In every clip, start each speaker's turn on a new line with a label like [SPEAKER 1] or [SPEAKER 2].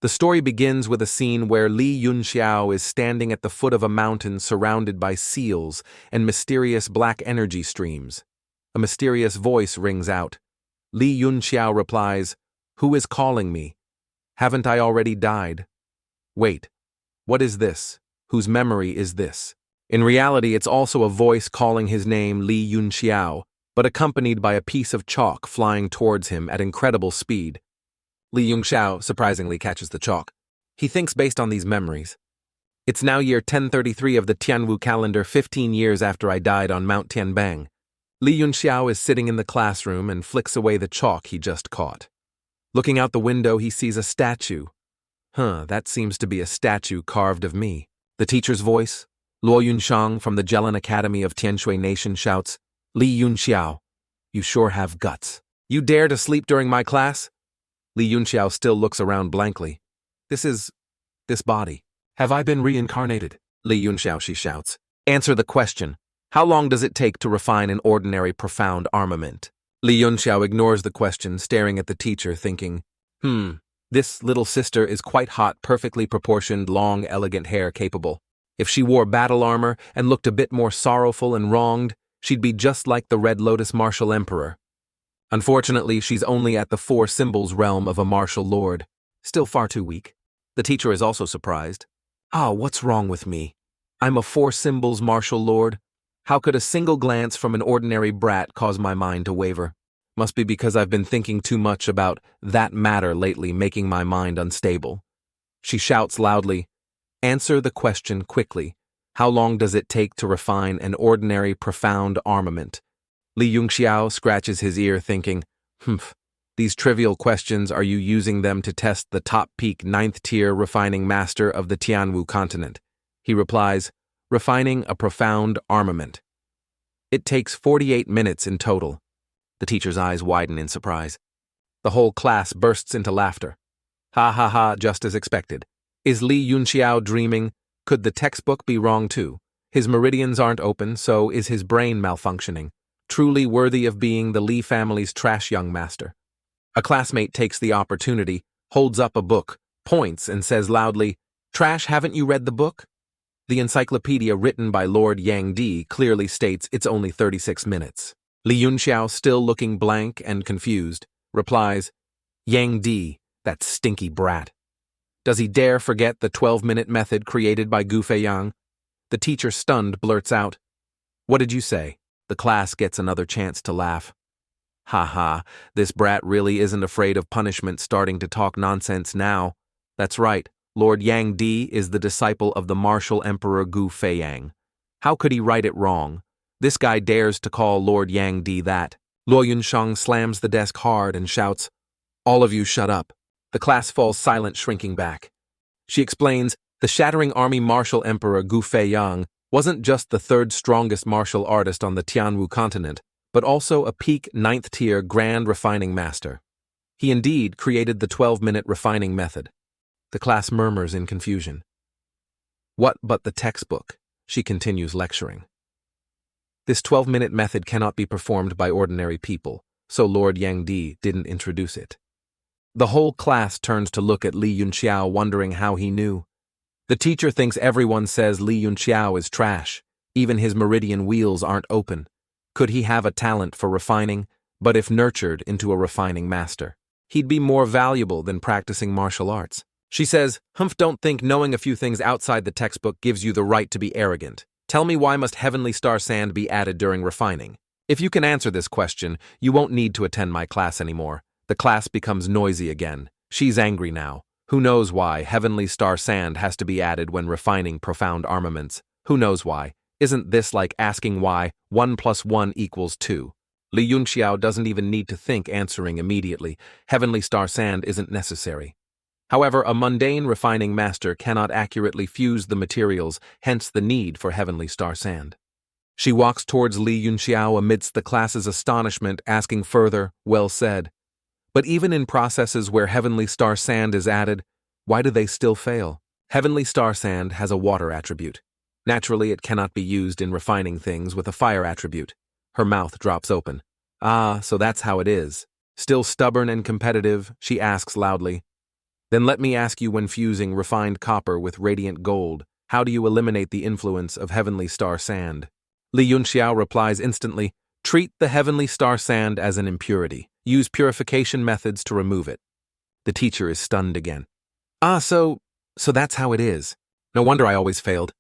[SPEAKER 1] The story begins with a scene where Li Yun Xiao is standing at the foot of a mountain surrounded by seals and mysterious black energy streams. A mysterious voice rings out. Li Yun Xiao replies, "Who is calling me? Haven't I already died? Wait, what is this? Whose memory is this?" In reality, it's also a voice calling his name Li Yun Xiao, but accompanied by a piece of chalk flying towards him at incredible speed. Li Yun Xiao surprisingly catches the chalk. He thinks based on these memories. It's now year 1033 of the Tianwu calendar, 15 years after I died on Mount Tianbang. Li Yun Xiao is sitting in the classroom and flicks away the chalk he just caught. Looking out the window, he sees a statue. That seems to be a statue carved of me. The teacher's voice, Luo Yunshang from the Jelen Academy of Tianshui Nation, shouts, "Li Yun Xiao, you sure have guts. You dare to sleep during my class?" Li Yun Xiao still looks around blankly. This body. Have I been reincarnated? Li Yun Xiao, she shouts. Answer the question. How long does it take to refine an ordinary profound armament? Li Yun Xiao ignores the question, staring at the teacher, thinking, this little sister is quite hot, perfectly proportioned, long, elegant hair capable. If she wore battle armor and looked a bit more sorrowful and wronged, she'd be just like the Red Lotus martial emperor. Unfortunately, she's only at the four symbols realm of a martial lord. Still far too weak. The teacher is also surprised. What's wrong with me? I'm a four symbols martial lord. How could a single glance from an ordinary brat cause my mind to waver? Must be because I've been thinking too much about that matter lately, making my mind unstable. She shouts loudly, "Answer the question quickly. How long does it take to refine an ordinary profound armament?" Li Yun Xiao scratches his ear, thinking, these trivial questions, are you using them to test the top peak 9th tier refining master of the Tianwu continent? He replies, "Refining a profound armament. It takes 48 minutes in total." The teacher's eyes widen in surprise. The whole class bursts into laughter. Ha ha ha, just as expected. Is Li Yun Xiao dreaming? Could the textbook be wrong too? His meridians aren't open, so is his brain malfunctioning? Truly worthy of being the Li family's trash young master. A classmate takes the opportunity, holds up a book, points, and says loudly, "Trash, haven't you read the book?" The encyclopedia written by Lord Yang Di clearly states it's only 36 minutes. Li Yun Xiao, still looking blank and confused, replies, "Yang Di, that stinky brat. Does he dare forget the 12-minute method created by Gu Feiyang?" The teacher, stunned, blurts out, "What did you say?" The class gets another chance to laugh. Ha ha, this brat really isn't afraid of punishment, starting to talk nonsense now. That's right, Lord Yang Di is the disciple of the martial emperor Gu Feiyang. How could he write it wrong? This guy dares to call Lord Yang Di that. Luo Yunshang slams the desk hard and shouts, "All of you shut up." The class falls silent, shrinking back. She explains, the shattering army martial emperor Gu Feiyang wasn't just the third strongest martial artist on the Tianwu continent, but also a peak 9th tier grand refining master. He indeed created the 12-minute refining method. The class murmurs in confusion. What but the textbook? She continues lecturing. This 12-minute method cannot be performed by ordinary people, so Lord Yang Di didn't introduce it. The whole class turns to look at Li Yun Xiao, wondering how he knew. The teacher thinks everyone says Li Yun Xiao is trash. Even his meridian wheels aren't open. Could he have a talent for refining? But if nurtured into a refining master, he'd be more valuable than practicing martial arts. She says, don't think knowing a few things outside the textbook gives you the right to be arrogant. Tell me, why must Heavenly Star Sand be added during refining? If you can answer this question, you won't need to attend my class anymore. The class becomes noisy again. She's angry now. Who knows why Heavenly Star Sand has to be added when refining profound armaments? Who knows why? Isn't this like asking why 1 + 1 = 2? Li Yun Xiao doesn't even need to think, answering immediately. Heavenly Star Sand isn't necessary. However, a mundane refining master cannot accurately fuse the materials, hence the need for Heavenly Star Sand. She walks towards Li Yun Xiao amidst the class's astonishment, asking further, "Well said. But even in processes where Heavenly Star Sand is added, why do they still fail? Heavenly Star Sand has a water attribute. Naturally, it cannot be used in refining things with a fire attribute." Her mouth drops open. So that's how it is. Still stubborn and competitive, she asks loudly, Then let me ask you, when fusing refined copper with radiant gold, how do you eliminate the influence of heavenly star sand? Li Yun Xiao replies instantly, treat the heavenly star sand as an impurity. Use purification methods to remove it. The teacher is stunned again. So that's how it is. No wonder I always failed.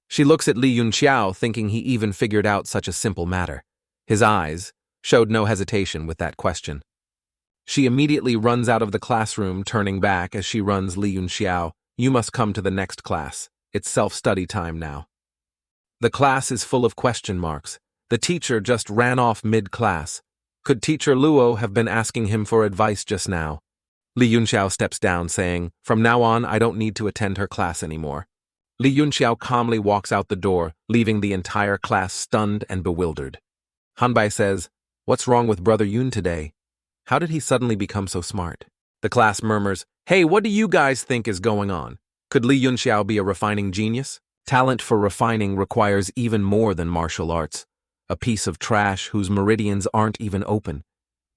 [SPEAKER 1] She looks at Li Yun Xiao, thinking he even figured out such a simple matter. His eyes showed no hesitation with that question. She immediately runs out of the classroom, turning back as she runs Li Yun Xiao. You must come to the next class. It's self-study time now. The class is full of question marks. The teacher just ran off mid-class. Could Teacher Luo have been asking him for advice just now? Li Yun Xiao steps down, saying, from now on, I don't need to attend her class anymore. Li Yun Xiao calmly walks out the door, leaving the entire class stunned and bewildered. Hanbai says, what's wrong with Brother Yun today? How did he suddenly become so smart? The class murmurs, hey, what do you guys think is going on? Could Li Yun Xiao be a refining genius? Talent for refining requires even more than martial arts. A piece of trash whose meridians aren't even open.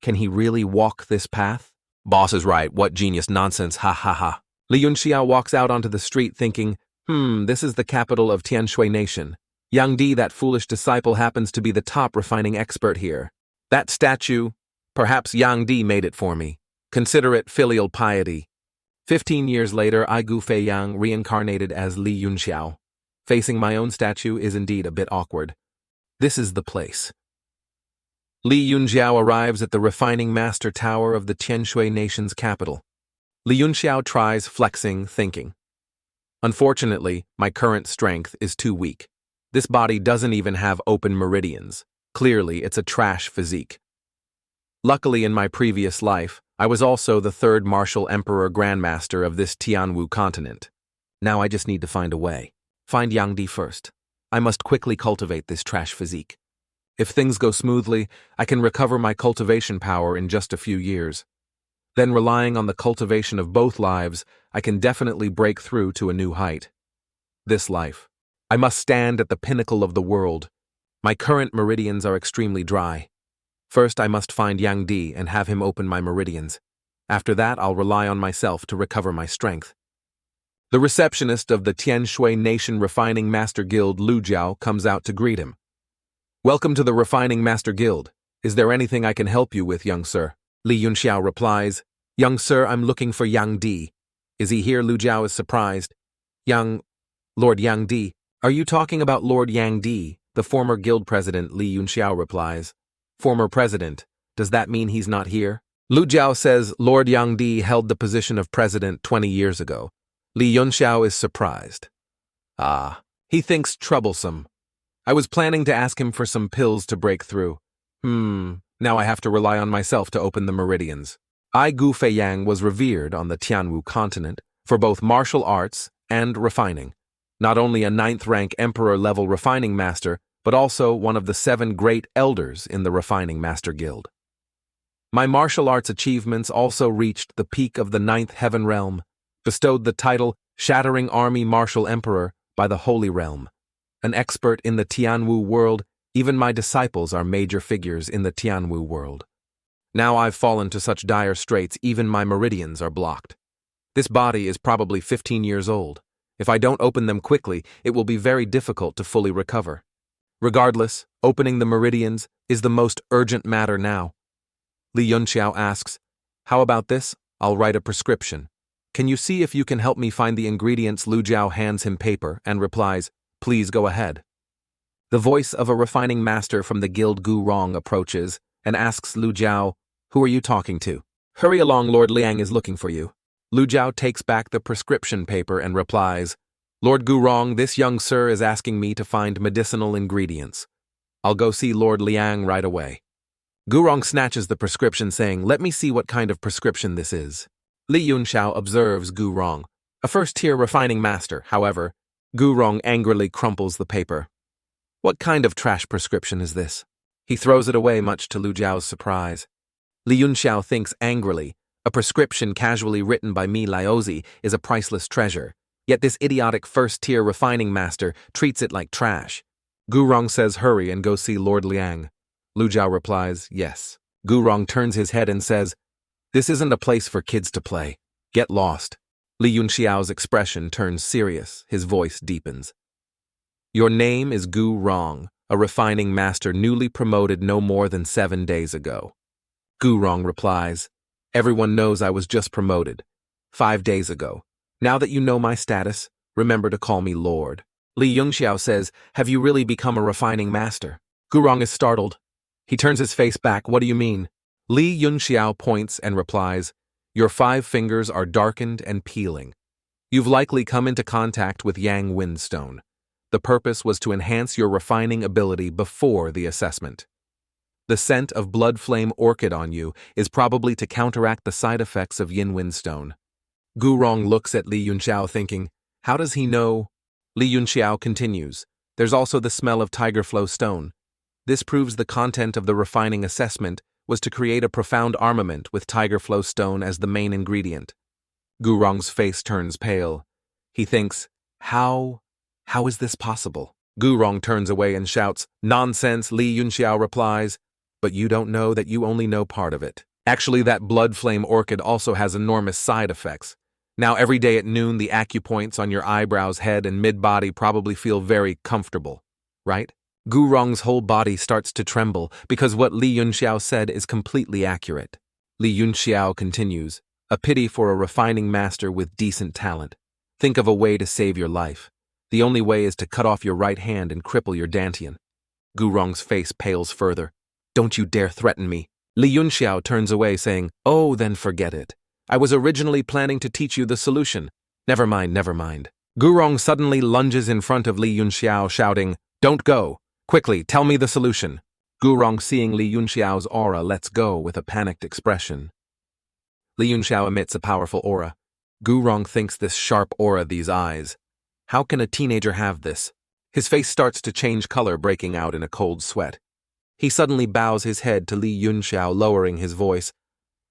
[SPEAKER 1] Can he really walk this path? Boss is right, what genius nonsense, ha ha ha. Li Yun Xiao walks out onto the street thinking, this is the capital of Tianshui Nation. Yang Di, that foolish disciple, happens to be the top refining expert here. That statue, perhaps Yang Di made it for me. Consider it filial piety. 15 years later, I Gu Fei Yang reincarnated as Li Yun Xiao. Facing my own statue is indeed a bit awkward. This is the place. Li Yun Xiao arrives at the refining master tower of the Tianshui Nation's capital. Li Yun Xiao tries flexing, thinking. Unfortunately, my current strength is too weak. This body doesn't even have open meridians. Clearly, it's a trash physique. Luckily, in my previous life, I was also the third martial emperor grandmaster of this Tianwu continent. Now I just need to find a way. Find Yang Di first. I must quickly cultivate this trash physique. If things go smoothly, I can recover my cultivation power in just a few years. Then, relying on the cultivation of both lives, I can definitely break through to a new height. This life. I must stand at the pinnacle of the world. My current meridians are extremely dry. First, I must find Yang Di and have him open my meridians. After that, I'll rely on myself to recover my strength. The receptionist of the Tianshui Nation Refining Master Guild, Lu Jiao, comes out to greet him. Welcome to the Refining Master Guild. Is there anything I can help you with, young sir? Li Yun Xiao replies, young sir, I'm looking for Yang Di. Is he here? Lu Jiao is surprised. Lord Yang Di. Are you talking about Lord Yang Di, the former guild president? Li Yun Xiao replies. Former president. Does that mean he's not here? Lu Jiao says Lord Yang Di held the position of president 20 years ago. Li Yun Xiao is surprised. He thinks troublesome. I was planning to ask him for some pills to break through. Now I have to rely on myself to open the meridians. I Gu Fei Yang was revered on the Tianwu continent for both martial arts and refining. Not only a 9th-rank emperor-level refining master, but also one of the 7 great elders in the Refining Master Guild. My martial arts achievements also reached the peak of the 9th Heaven Realm, bestowed the title Shattering Army Martial Emperor by the Holy Realm. An expert in the Tianwu world, even my disciples are major figures in the Tianwu world. Now I've fallen to such dire straits, even my meridians are blocked. This body is probably 15 years old. If I don't open them quickly, it will be very difficult to fully recover. Regardless, opening the meridians is the most urgent matter now. Li Yun Xiao asks, how about this? I'll write a prescription. Can you see if you can help me find the ingredients? Lu Jiao hands him paper and replies, please go ahead. The voice of a refining master from the guild Gu Rong approaches and asks Lu Jiao, who are you talking to? Hurry along, Lord Liang is looking for you. Lu Jiao takes back the prescription paper and replies, Lord Gu Rong, this young sir is asking me to find medicinal ingredients. I'll go see Lord Liang right away. Gu Rong snatches the prescription, saying, let me see what kind of prescription this is. Li Yun Xiao observes Gu Rong, a first-tier refining master. However, Gu Rong angrily crumples the paper. What kind of trash prescription is this? He throws it away, much to Lu Jiao's surprise. Li Yun Xiao thinks angrily, a prescription casually written by Mi Laozi is a priceless treasure, yet this idiotic first-tier refining master treats it like trash. Gu Rong says hurry and go see Lord Liang. Lu Jiao replies, yes. Gu Rong turns his head and says, this isn't a place for kids to play. Get lost. Li Yun Xiao's expression turns serious, his voice deepens. Your name is Gu Rong, a refining master newly promoted no more than 7 days ago. Gu Rong replies, everyone knows I was just promoted 5 days ago. Now that you know my status, remember to call me Lord. Li Yun Xiao says, have you really become a refining master? Gu Rong is startled. He turns his face back. What do you mean? Li Yun Xiao points and replies, your 5 fingers are darkened and peeling. You've likely come into contact with Yang Windstone. The purpose was to enhance your refining ability before the assessment. The scent of blood flame orchid on you is probably to counteract the side effects of Yin Windstone. Gu Rong looks at Li Yun Xiao thinking, how does he know? Li Yun Xiao continues, there's also the smell of tiger flow stone. This proves the content of the refining assessment was to create a profound armament with tiger flow stone as the main ingredient. Gu Rong's face turns pale. He thinks, how is this possible? Gu Rong turns away and shouts, nonsense. Li Yun Xiao replies, but you don't know that you only know part of it. Actually, that blood flame orchid also has enormous side effects. Now every day at noon, the acupoints on your eyebrows, head, and mid-body probably feel very comfortable, right? Gu Rong's whole body starts to tremble because what Li Yun Xiao said is completely accurate. Li Yun Xiao continues, a pity for a refining master with decent talent. Think of a way to save your life. The only way is to cut off your right hand and cripple your dantian. Gu Rong's face pales further. Don't you dare threaten me. Li Yun Xiao turns away saying, oh, then forget it. I was originally planning to teach you the solution. Never mind, never mind. Gu Rong suddenly lunges in front of Li Yun Xiao shouting, don't go. Quickly, tell me the solution. Gu Rong, seeing Li Yun Xiao's aura, lets go with a panicked expression. Li Yun Xiao emits a powerful aura. Gu Rong thinks this sharp aura, these eyes. How can a teenager have this? His face starts to change color, breaking out in a cold sweat. He suddenly bows his head to Li Yun Xiao, lowering his voice.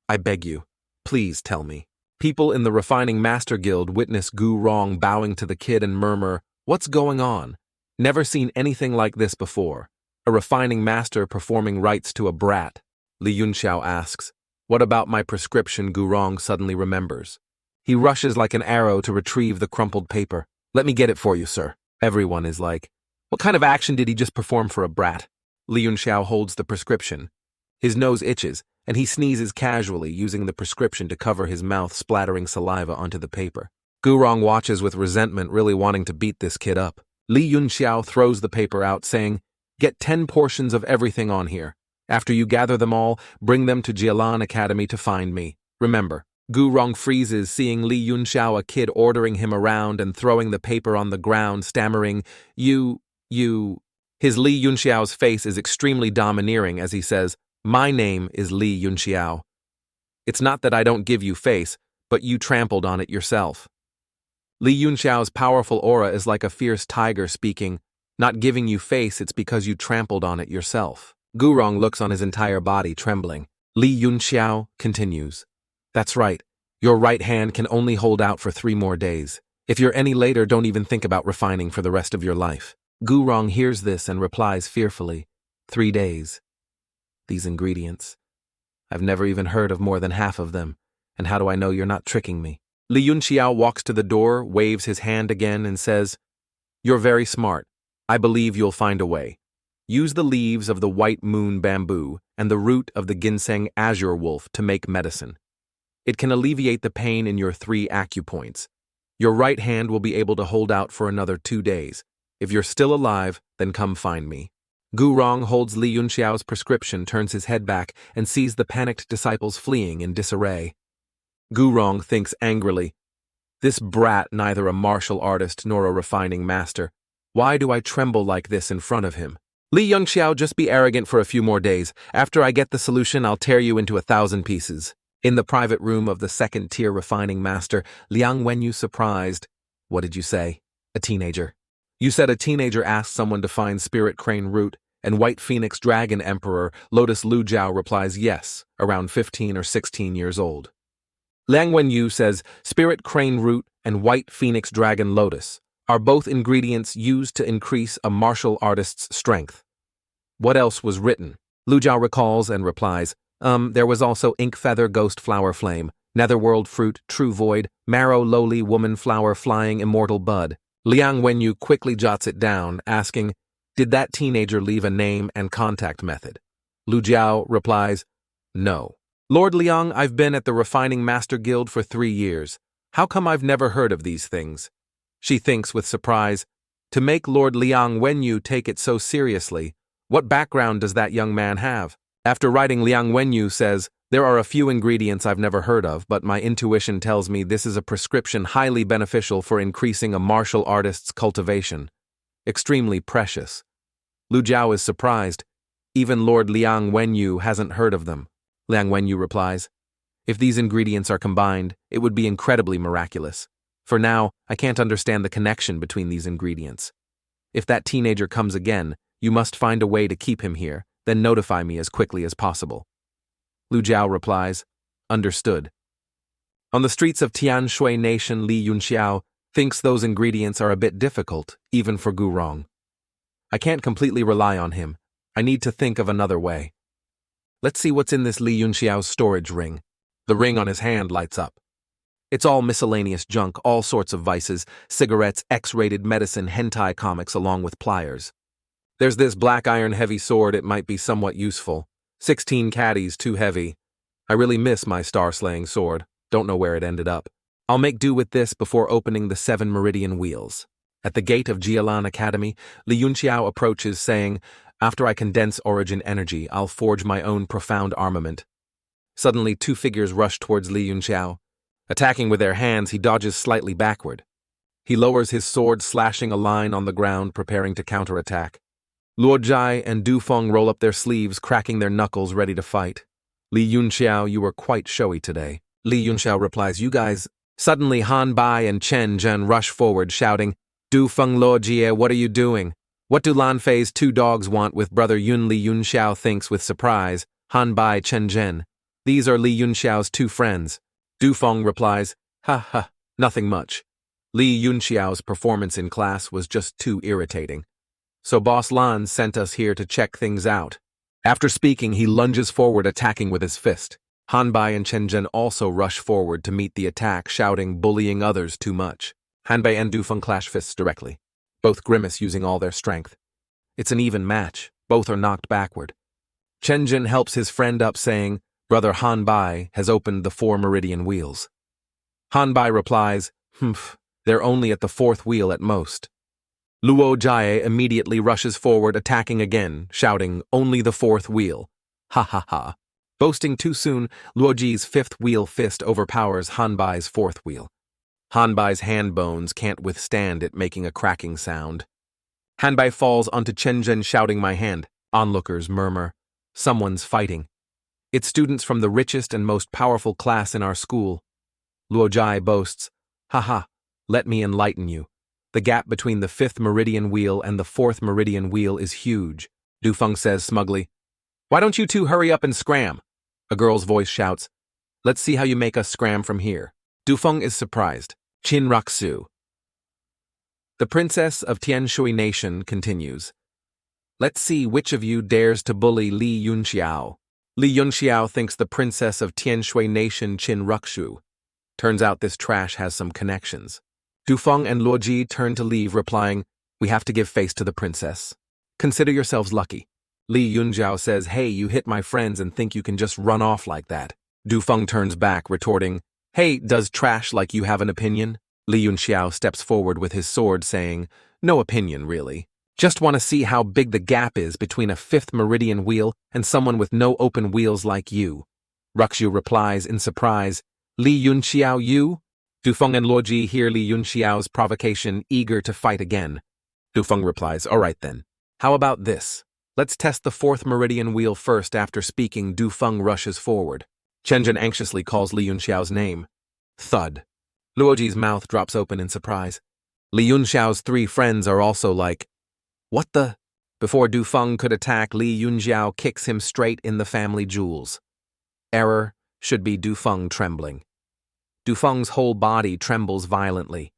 [SPEAKER 1] I beg you, please tell me. People in the Refining Master Guild witness Gu Rong bowing to the kid and murmur, what's going on? Never seen anything like this before. A refining master performing rites to a brat. Li Yun Xiao asks, what about my prescription? Gu Rong suddenly remembers. He rushes like an arrow to retrieve the crumpled paper. Let me get it for you, sir. Everyone is like, what kind of action did he just perform for a brat? Li Yun Xiao holds the prescription. His nose itches, and he sneezes casually, using the prescription to cover his mouth, splattering saliva onto the paper. Gu Rong watches with resentment, really wanting to beat this kid up. Li Yun Xiao throws the paper out, saying, get 10 portions of everything on here. After you gather them all, bring them to Jialan Academy to find me. Remember. Gu Rong freezes, seeing Li Yun Xiao, a kid, ordering him around and throwing the paper on the ground, stammering, you. His Li Yun Xiao's face is extremely domineering as he says, my name is Li Yun Xiao. It's not that I don't give you face, but you trampled on it yourself. Li Yun Xiao's powerful aura is like a fierce tiger speaking, not giving you face, it's because you trampled on it yourself. Gu Rong looks on his entire body, trembling. Li Yun Xiao continues, that's right, your right hand can only hold out for 3 more days. If you're any later, don't even think about refining for the rest of your life. Gu Rong hears this and replies fearfully, 3 days. These ingredients. I've never even heard of more than half of them, and how do I know you're not tricking me? Li Yun Xiao walks to the door, waves his hand again, and says, you're very smart. I believe you'll find a way. Use the leaves of the white moon bamboo and the root of the ginseng azure wolf to make medicine. It can alleviate the pain in your 3 acupoints. Your right hand will be able to hold out for another 2 days. If you're still alive, then come find me. Gu Rong holds Li Yun Xiao's prescription, turns his head back, and sees the panicked disciples fleeing in disarray. Gu Rong thinks angrily, this brat, neither a martial artist nor a refining master. Why do I tremble like this in front of him? Li Yun Xiao, just be arrogant for a few more days. After I get the solution, I'll tear you into 1,000 pieces. In the private room of the 2nd-tier refining master, Liang Wenyu surprised. What did you say? A teenager. You said a teenager asked someone to find Spirit Crane Root, and White Phoenix Dragon Emperor Lotus Lu Jiao replies yes, around 15 or 16 years old. Liang Wenyu says Spirit Crane Root and White Phoenix Dragon Lotus are both ingredients used to increase a martial artist's strength. What else was written? Lu Jiao recalls and replies, there was also Ink Feather Ghost Flower Flame, Netherworld fruit, true void, marrow lowly woman flower flying immortal bud. Liang Wenyu quickly jots it down, asking, did that teenager leave a name and contact method? Lu Jiao replies, no. Lord Liang, I've been at the Refining Master Guild for 3 years. How come I've never heard of these things? She thinks with surprise, to make Lord Liang Wenyu take it so seriously, what background does that young man have? After writing, Liang Wenyu says, there are a few ingredients I've never heard of, but my intuition tells me this is a prescription highly beneficial for increasing a martial artist's cultivation. Extremely precious. Lu Jiao is surprised. Even Lord Liang Wenyu hasn't heard of them. Liang Wenyu replies, if these ingredients are combined, it would be incredibly miraculous. For now, I can't understand the connection between these ingredients. If that teenager comes again, you must find a way to keep him here, then notify me as quickly as possible. Lu Jiao replies, understood. On the streets of Tianshui Nation, Li Yun Xiao thinks those ingredients are a bit difficult, even for Gurong. I can't completely rely on him. I need to think of another way. Let's see what's in this Li Yun Xiao's storage ring. The ring on his hand lights up. It's all miscellaneous junk, all sorts of vices, cigarettes, X-rated medicine, hentai comics along with pliers. There's this black iron heavy sword, it might be somewhat useful. 16 caddies, too heavy. I really miss my star-slaying sword. Don't know where it ended up. I'll make do with this before opening the 7 meridian wheels. At the gate of Jialan Academy, Li Yun Xiao approaches, saying, after I condense origin energy, I'll forge my own profound armament. Suddenly, 2 figures rush towards Li Yun Xiao. Attacking with their hands, he dodges slightly backward. He lowers his sword, slashing a line on the ground, preparing to counterattack. Luo Jai and Du Feng roll up their sleeves, cracking their knuckles, ready to fight. Li Yun Xiao, you were quite showy today. Li Yun Xiao replies, you guys. Suddenly, Han Bai and Chen Zhen rush forward, shouting, Du Feng Luo Jie, what are you doing? What do Lan Fei's 2 dogs want with brother Yun? Li Yun Xiao thinks with surprise, Han Bai, Chen Zhen. These are Li Yun Xiao's 2 friends. Du Feng replies, ha ha, nothing much. Li Yun Xiao's performance in class was just too irritating. So Boss Lan sent us here to check things out. After speaking, he lunges forward, attacking with his fist. Han Bai and Chen Zhen also rush forward to meet the attack, shouting, bullying others too much. Han Bai and Du Feng clash fists directly. Both grimace, using all their strength. It's an even match. Both are knocked backward. Chen Zhen helps his friend up, saying, brother Han Bai has opened the 4 meridian wheels. Han Bai replies, they're only at the 4th wheel at most. Luo Jie immediately rushes forward, attacking again, shouting, only the 4th wheel. Ha ha ha. Boasting too soon, Luo Ji's 5th wheel fist overpowers Han Bai's 4th wheel. Han Bai's hand bones can't withstand it, making a cracking sound. Han Bai falls onto Chen Zhen, shouting, my hand. Onlookers murmur, someone's fighting. It's students from the richest and most powerful class in our school. Luo Jai boasts, haha, let me enlighten you. The gap between the 5th meridian wheel and the 4th meridian wheel is huge. Du Feng says smugly, why don't you 2 hurry up and scram? A girl's voice shouts, let's see how you make us scram from here. Du Feng is surprised. Qin Raksu. The princess of Tianshui Nation continues. Let's see which of you dares to bully Li Yun Xiao. Li Yun Xiao thinks the princess of Tianshui Nation Qin Rakshu. Turns out this trash has some connections. Du Feng and Luo Ji turn to leave, replying, we have to give face to the princess. Consider yourselves lucky. Li Yun Xiao says, hey, you hit my friends and think you can just run off like that. Du Feng turns back, retorting, hey, does trash like you have an opinion? Li Yun Xiao steps forward with his sword, saying, no opinion, really. Just want to see how big the gap is between a 5th meridian wheel and someone with no open wheels like you. Rakshu replies in surprise, Li Yun Xiao, you? Du Feng and Luo Ji hear Li Yun Xiao's provocation, eager to fight again. Du Feng replies, all right then. How about this? Let's test the 4th meridian wheel first. After speaking, Du Feng rushes forward. Chen Zhen anxiously calls Li Yun Xiao's name. Thud. Luo Ji's mouth drops open in surprise. Li Yun Xiao's 3 friends are also like, what the? Before Du Feng could attack, Li Yun Xiao kicks him straight in the family jewels. Error should be Du Feng trembling. Du Feng's whole body trembles violently.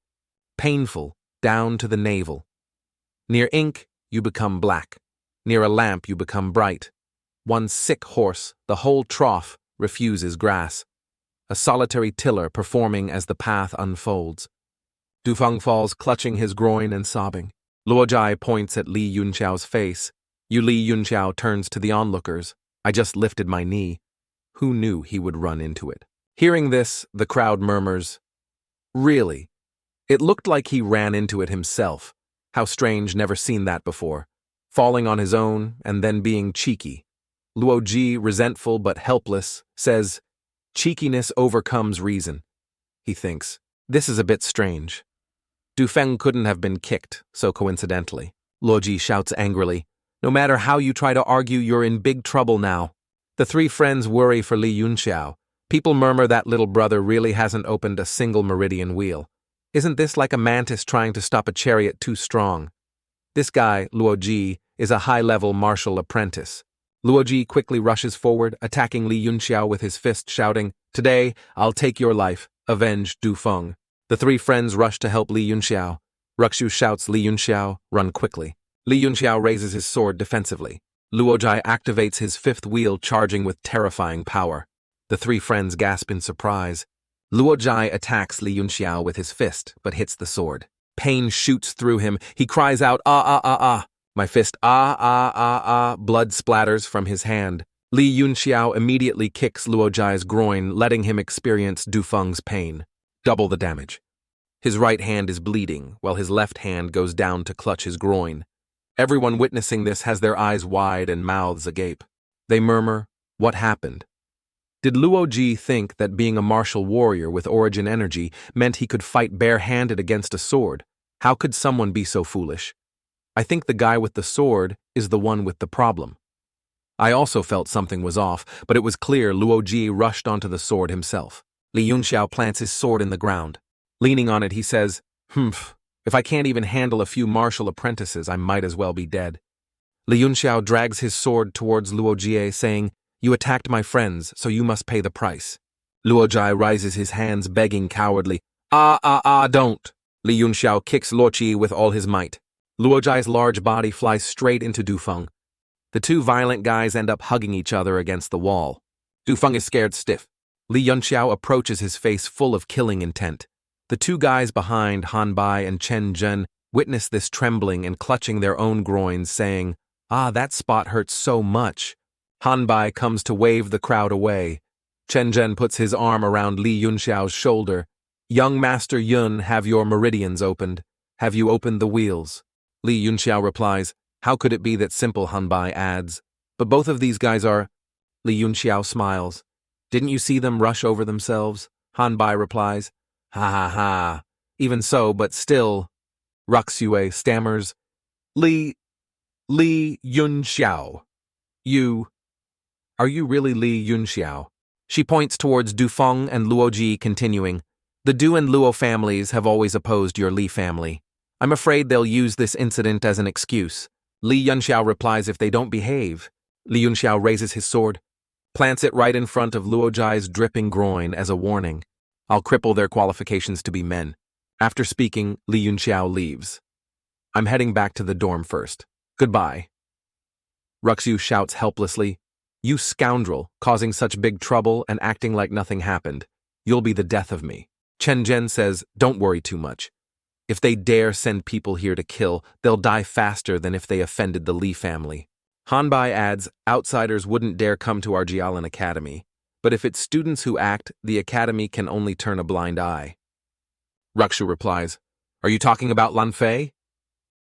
[SPEAKER 1] Painful, down to the navel. Near ink, you become black. Near a lamp, you become bright. One sick horse, the whole trough, refuses grass. a solitary tiller performing as the path unfolds. Dufeng falls, clutching his groin and sobbing. Luojai points at Li Yun Xiao's face. Li Yun Xiao turns to the onlookers. I just lifted my knee. Who knew he would run into it? Hearing this, the crowd murmurs, Really? It looked like he ran into it himself. How strange, never seen that before. Falling on his own, and then being cheeky. Luoji, resentful but helpless, says, Cheekiness overcomes reason. He thinks, this is a bit strange. Dufeng couldn't have been kicked so coincidentally. Luoji shouts angrily, No matter how you try to argue, you're in big trouble now. The three friends worry for Li Yun Xiao. People murmur that little brother really hasn't opened a single meridian wheel. Isn't this like a mantis trying to stop a chariot too strong? This guy, Luoji, is a high-level martial apprentice. Luoji quickly rushes forward, attacking Li Yun Xiao with his fist, shouting, Today, I'll take your life. Avenge Dufeng. The three friends rush to help Li Yun Xiao. Ruxu shouts, Li Yun Xiao, run quickly. Li Yun Xiao raises his sword defensively. Luojai activates his fifth wheel, charging with terrifying power. The three friends gasp in surprise. Luojai attacks Li Yun Xiao with his fist, but hits the sword. Pain shoots through him. He cries out, Ah, ah, ah, ah. My fist, ah, ah, ah, ah. Blood splatters from his hand. Li Yun Xiao immediately kicks Luojai's groin, letting him experience Dufeng's pain. Double the damage. His right hand is bleeding, while his left hand goes down to clutch his groin. Everyone witnessing this has their eyes wide and mouths agape. They murmur, What happened? Did Luoji think that being a martial warrior with origin energy meant he could fight bare-handed against a sword? How could someone be so foolish? I think the guy with the sword is the one with the problem. I also felt something was off, but it was clear Luoji rushed onto the sword himself. Li Yun Xiao plants his sword in the ground. Leaning on it, he says, If I can't even handle a few martial apprentices, I might as well be dead. Li Yun Xiao drags his sword towards Luojie, saying, You attacked my friends, so you must pay the price. Luojai rises his hands, begging cowardly, Don't! Li Yun Xiao kicks Luoji with all his might. Luojai's large body flies straight into Dufeng. The two violent guys end up hugging each other against the wall. Dufeng is scared stiff. Li Yun Xiao approaches, his face full of killing intent. The two guys behind, Han Bai and Chen Zhen, witness this trembling and clutching their own groins, saying, That spot hurts so much. Han Bai comes to wave the crowd away. Chen Zhen puts his arm around Li Yun Xiao's shoulder. Young Master Yun, have your meridians opened. Have you opened the wheels? Li Yun Xiao replies, How could it be that simple? Han Bai adds. But both of these guys are... Li Yun Xiao smiles. Didn't you see them rush over themselves? Han Bai replies, Ha ha ha. Even so, but still... Ruxue stammers, Li Yun Xiao. Are you really Li Yun Xiao? She points towards Dufeng and Luoji, continuing, The Du and Luo families have always opposed your Li family. I'm afraid they'll use this incident as an excuse. Li Yun Xiao replies, If they don't behave. Li Yun Xiao raises his sword, plants it right in front of Luojai's dripping groin as a warning. I'll cripple their qualifications to be men. After speaking, Li Yun Xiao leaves. I'm heading back to the dorm first. Goodbye. Ruxu shouts helplessly, You scoundrel, causing such big trouble and acting like nothing happened. You'll be the death of me. Chen Zhen says, Don't worry too much. If they dare send people here to kill, they'll die faster than if they offended the Li family. Han Bai adds, Outsiders wouldn't dare come to our Jialan Academy. But if it's students who act, the academy can only turn a blind eye. Ruxu replies, Are you talking about Lan Fei?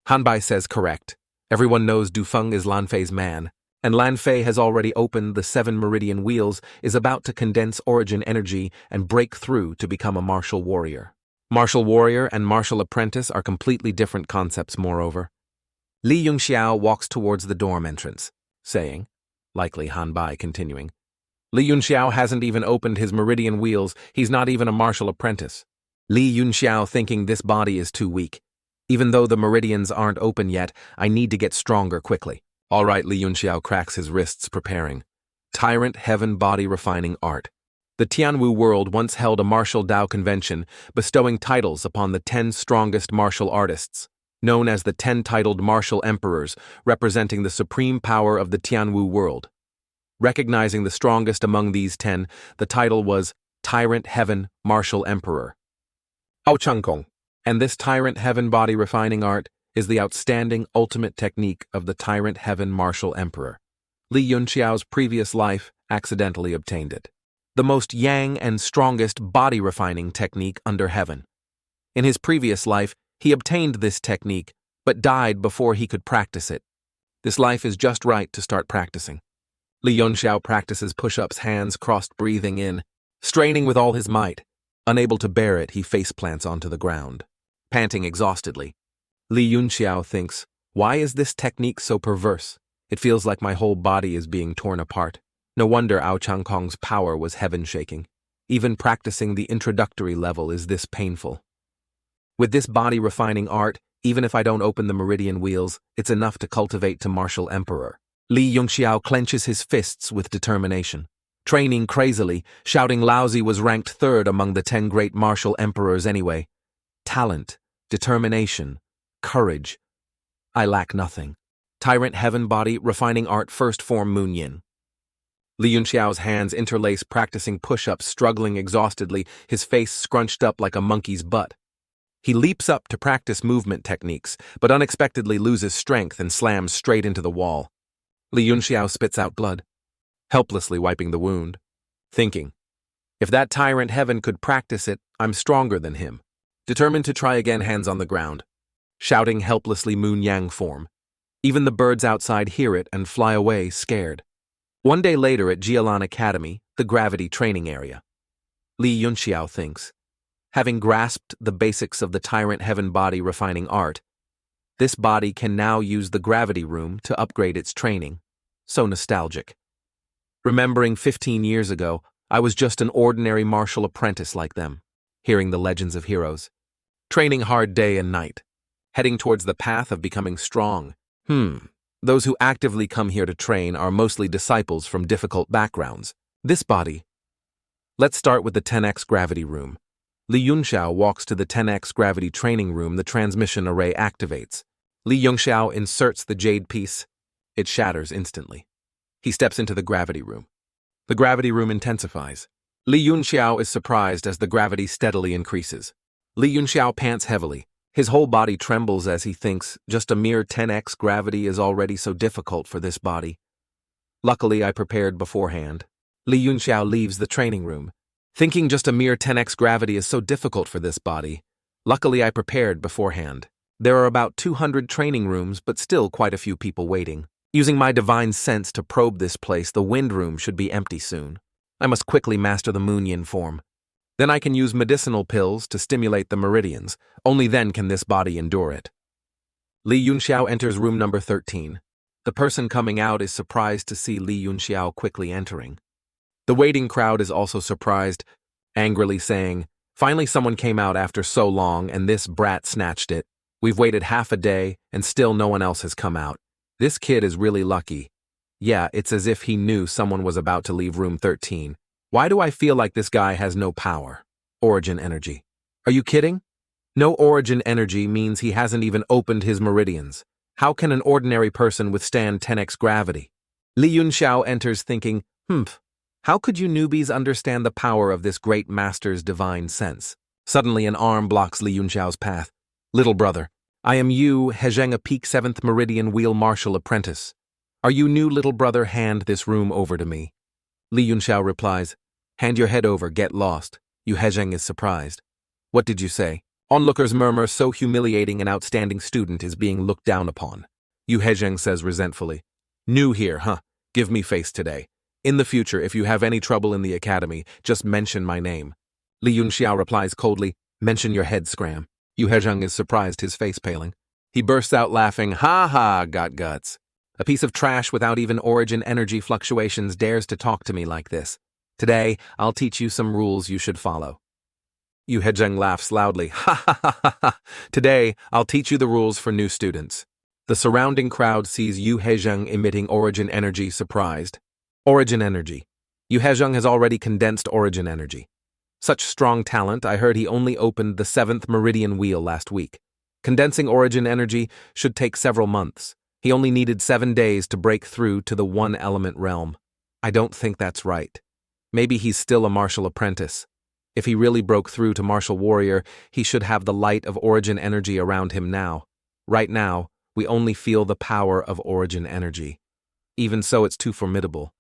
[SPEAKER 1] Han Bai says, Correct. Everyone knows Dufeng is Lan Fei's man, and Lan Fei has already opened the 7 meridian wheels, is about to condense origin energy and break through to become a martial warrior. Martial warrior and martial apprentice are completely different concepts, moreover. Li Yun Xiao walks towards the dorm entrance, saying, likely Han Bai continuing, Li Yun Xiao hasn't even opened his meridian wheels, he's not even a martial apprentice. Li Yun Xiao thinking this body is too weak. Even though the meridians aren't open yet, I need to get stronger quickly. All right, Li Yun Xiao cracks his wrists preparing. Tyrant Heaven Body Refining Art. The Tianwu world once held a martial Dao convention, bestowing titles upon the 10 strongest martial artists, known as the 10 titled martial emperors, representing the supreme power of the Tianwu world. Recognizing the strongest among these 10, the title was Tyrant Heaven Martial Emperor. Aochangkong. And this Tyrant Heaven body refining art is the outstanding ultimate technique of the Tyrant Heaven Martial Emperor. Li Yun Xiao's previous life accidentally obtained it. The most yang and strongest body refining technique under heaven. In his previous life, he obtained this technique, but died before he could practice it. This life is just right to start practicing. Li Yun Xiao practices push-ups, hands crossed, breathing in, straining with all his might. Unable to bear it, he faceplants onto the ground. Panting exhaustedly, Li Yun Xiao thinks, why is this technique so perverse? It feels like my whole body is being torn apart. No wonder Aochangkong's power was heaven-shaking. Even practicing the introductory level is this painful. With this body-refining art, even if I don't open the meridian wheels, it's enough to cultivate to martial emperor. Li Yun Xiao clenches his fists with determination. Training crazily, shouting lousy was ranked third among the 10 great martial emperors anyway. Talent, determination, courage. I lack nothing. Tyrant Heaven body refining art first form Moon Yin. Li Yun Xiao's hands interlace practicing push-ups, struggling exhaustedly, his face scrunched up like a monkey's butt. He leaps up to practice movement techniques, but unexpectedly loses strength and slams straight into the wall. Li Yun Xiao spits out blood, helplessly wiping the wound, thinking, if that Tyrant Heaven could practice it, I'm stronger than him. Determined to try again, hands on the ground, shouting helplessly Moon Yang form. Even the birds outside hear it and fly away scared. One day later at Jialan Academy, the gravity training area. Li Yun Xiao thinks, having grasped the basics of the Tyrant Heaven body refining art, this body can now use the gravity room to upgrade its training. So nostalgic. Remembering 15 years ago, I was just an ordinary martial apprentice like them, hearing the legends of heroes. Training hard day and night, heading towards the path of becoming strong. Those who actively come here to train are mostly disciples from difficult backgrounds. This body. Let's start with the 10x gravity room. Li Yun Xiao walks to the 10x gravity training room. The transmission array activates. Li Yun Xiao inserts the jade piece. It shatters instantly. He steps into the gravity room. The gravity room intensifies. Li Yun Xiao is surprised as the gravity steadily increases. Li Yun Xiao pants heavily. His whole body trembles as he thinks, just a mere 10x gravity is already so difficult for this body. Luckily, I prepared beforehand. Li Yun Xiao leaves the training room, thinking just a mere 10x gravity is so difficult for this body. Luckily, I prepared beforehand. There are about 200 training rooms, but still quite a few people waiting. Using my divine sense to probe this place, the wind room should be empty soon. I must quickly master the Moon Yin form. Then I can use medicinal pills to stimulate the meridians. Only then can this body endure it. Li Yun Xiao enters room number 13. The person coming out is surprised to see Li Yun Xiao quickly entering. The waiting crowd is also surprised, angrily saying, finally someone came out after so long and this brat snatched it. We've waited half a day and still no one else has come out. This kid is really lucky. Yeah, it's as if he knew someone was about to leave room 13. Why do I feel like this guy has no power? Origin energy. Are you kidding? No origin energy means he hasn't even opened his meridians. How can an ordinary person withstand 10x gravity? Li Yun Xiao enters thinking, how could you newbies understand the power of this great master's divine sense? Suddenly an arm blocks Li Yun Xiao's path. Little brother, I am Yu Hezheng, a peak 7th meridian wheel martial apprentice. Are you new, little brother? Hand this room over to me. Li Yun Xiao replies, hand your head over, get lost. Yu Hezheng is surprised. What did you say? Onlookers murmur, so humiliating an outstanding student is being looked down upon. Yu Hezheng says resentfully, new here, huh? Give me face today. In the future, if you have any trouble in the academy, just mention my name. Li Yun Xiao replies coldly, mention your head, scram. Yu Hezheng is surprised, his face paling. He bursts out laughing, ha ha, got guts. A piece of trash without even origin energy fluctuations dares to talk to me like this. Today, I'll teach you some rules you should follow. Yu Hezheng laughs loudly, ha ha ha ha ha. Today, I'll teach you the rules for new students. The surrounding crowd sees Yu Hezheng emitting origin energy, surprised. Origin energy. Yu Hezheng has already condensed origin energy. Such strong talent, I heard he only opened the 7th meridian wheel last week. Condensing origin energy should take several months. He only needed 7 days to break through to the one-element realm. I don't think that's right. Maybe he's still a martial apprentice. If he really broke through to martial warrior, he should have the light of origin energy around him now. Right now, we only feel the power of origin energy. Even so, it's too formidable.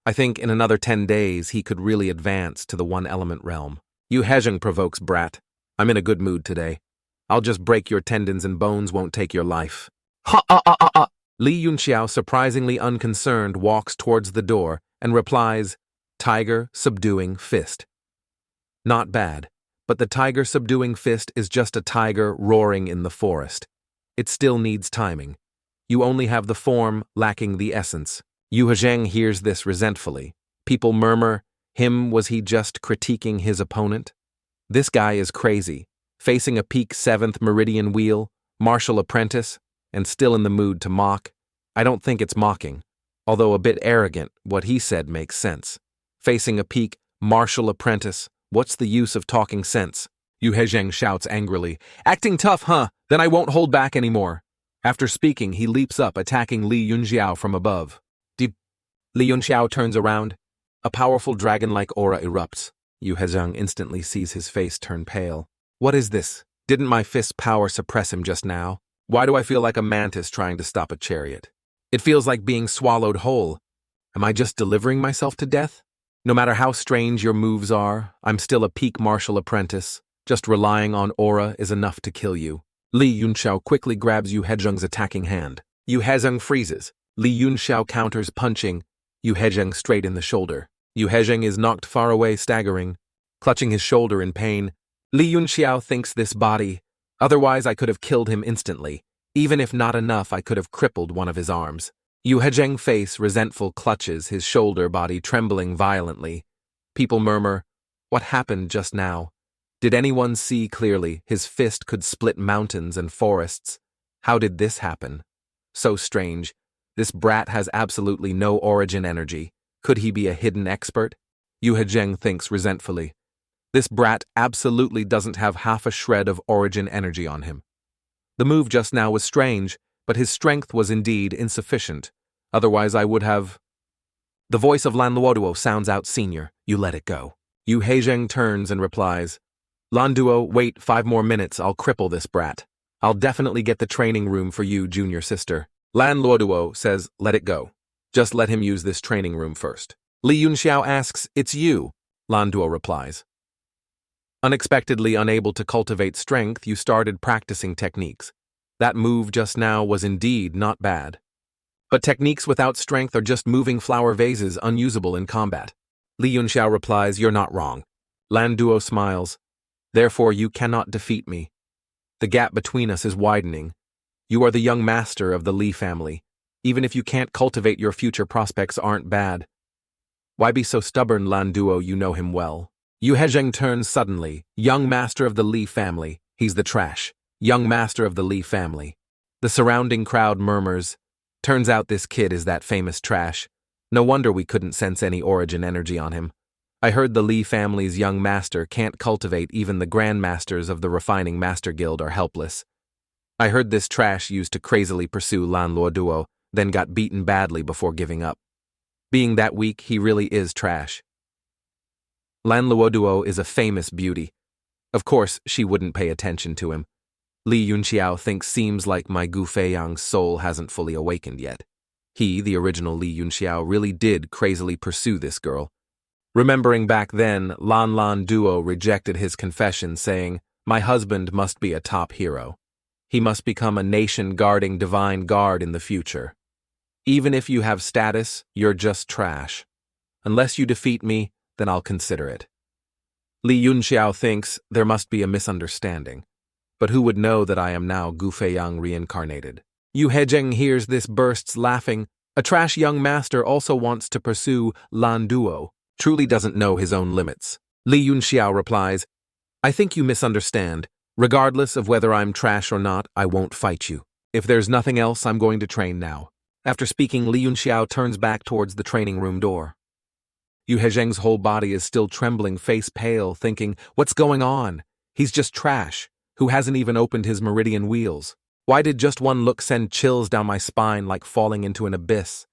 [SPEAKER 1] I think in another 10 days he could really advance to the one-element realm. You Hejeng provokes, brat. I'm in a good mood today. I'll just break your tendons and bones won't take your life. Ha. Li Yun Xiao, surprisingly unconcerned, walks towards the door and replies, Tiger subduing fist. Not bad, but the tiger subduing fist is just a tiger roaring in the forest. It still needs timing. You only have the form, lacking the essence. Yu Hejeng hears this resentfully. People murmur, was he just critiquing his opponent? This guy is crazy, facing a peak 7th meridian wheel, martial apprentice, and still in the mood to mock. I don't think it's mocking. Although a bit arrogant, what he said makes sense. Facing a peak martial apprentice, what's the use of talking sense? Yu Hejeng shouts angrily, acting tough, huh? Then I won't hold back anymore. After speaking, he leaps up, attacking Li Yun Xiao from above. Li Yun Xiao turns around. A powerful dragon-like aura erupts. Yu Hejeng instantly sees his face turn pale. What is this? Didn't my fist's power suppress him just now? Why do I feel like a mantis trying to stop a chariot? It feels like being swallowed whole. Am I just delivering myself to death? No matter how strange your moves are, I'm still a peak martial apprentice. Just relying on aura is enough to kill you. Li Yun Xiao quickly grabs Yu Hejeng's attacking hand. Yu Hejeng freezes. Li Yun Xiao counters, punching Yu Hejeng straight in the shoulder. Yu Hejeng is knocked far away, staggering, clutching his shoulder in pain. Li Yun Xiao thinks this body. Otherwise, I could have killed him instantly. Even if not enough, I could have crippled one of his arms. Yu Hejeng face resentful clutches his shoulder, body trembling violently. People murmur, what happened just now? Did anyone see clearly his fist could split mountains and forests? How did this happen? So strange. This brat has absolutely no origin energy. Could he be a hidden expert? Yu Hejeng thinks resentfully. This brat absolutely doesn't have half a shred of origin energy on him. The move just now was strange, but his strength was indeed insufficient. Otherwise I would have... The voice of Lan Luoduo sounds out, Senior. You let it go. Yu Hejeng turns and replies, Lan Duo, wait 5 more minutes, I'll cripple this brat. I'll definitely get the training room for you, junior sister. Lan Luoduo says, let it go. Just let him use this training room first. Li Yun Xiao asks, it's you. Lan Duo replies. Unexpectedly unable to cultivate strength, you started practicing techniques. That move just now was indeed not bad. But techniques without strength are just moving flower vases, unusable in combat. Li Yun Xiao replies, you're not wrong. Lan Duo smiles. Therefore you cannot defeat me. The gap between us is widening. You are the young master of the Li family. Even if you can't cultivate, your future prospects aren't bad. Why be so stubborn, Lan Duo? You know him well. Yu Hejeng turns suddenly. Young master of the Li family. He's the trash. Young master of the Li family. The surrounding crowd murmurs. Turns out this kid is that famous trash. No wonder we couldn't sense any origin energy on him. I heard the Li family's young master can't cultivate. Even the grandmasters of the Refining Master Guild are helpless. I heard this trash used to crazily pursue Lan Luoduo, then got beaten badly before giving up. Being that weak, he really is trash. Lan Luoduo is a famous beauty. Of course, she wouldn't pay attention to him. Li Yun Xiao thinks seems like my Gu Feiyang's soul hasn't fully awakened yet. He, the original Li Yun Xiao, really did crazily pursue this girl. Remembering back then, Lan Duo rejected his confession, saying, my husband must be a top hero. He must become a nation-guarding divine guard in the future. Even if you have status, you're just trash. Unless you defeat me, then I'll consider it. Li Yun Xiao thinks there must be a misunderstanding. But who would know that I am now Gu Feiyang reincarnated? Yu Hejeng hears this, bursts laughing. A trash young master also wants to pursue Lan Duo. Truly doesn't know his own limits. Li Yun Xiao replies, I think you misunderstand. Regardless of whether I'm trash or not, I won't fight you. If there's nothing else, I'm going to train now. After speaking, Li Yun Xiao turns back towards the training room door. Yu Hejeng's whole body is still trembling, face pale, thinking, what's going on? He's just trash, who hasn't even opened his meridian wheels. Why did just one look send chills down my spine like falling into an abyss?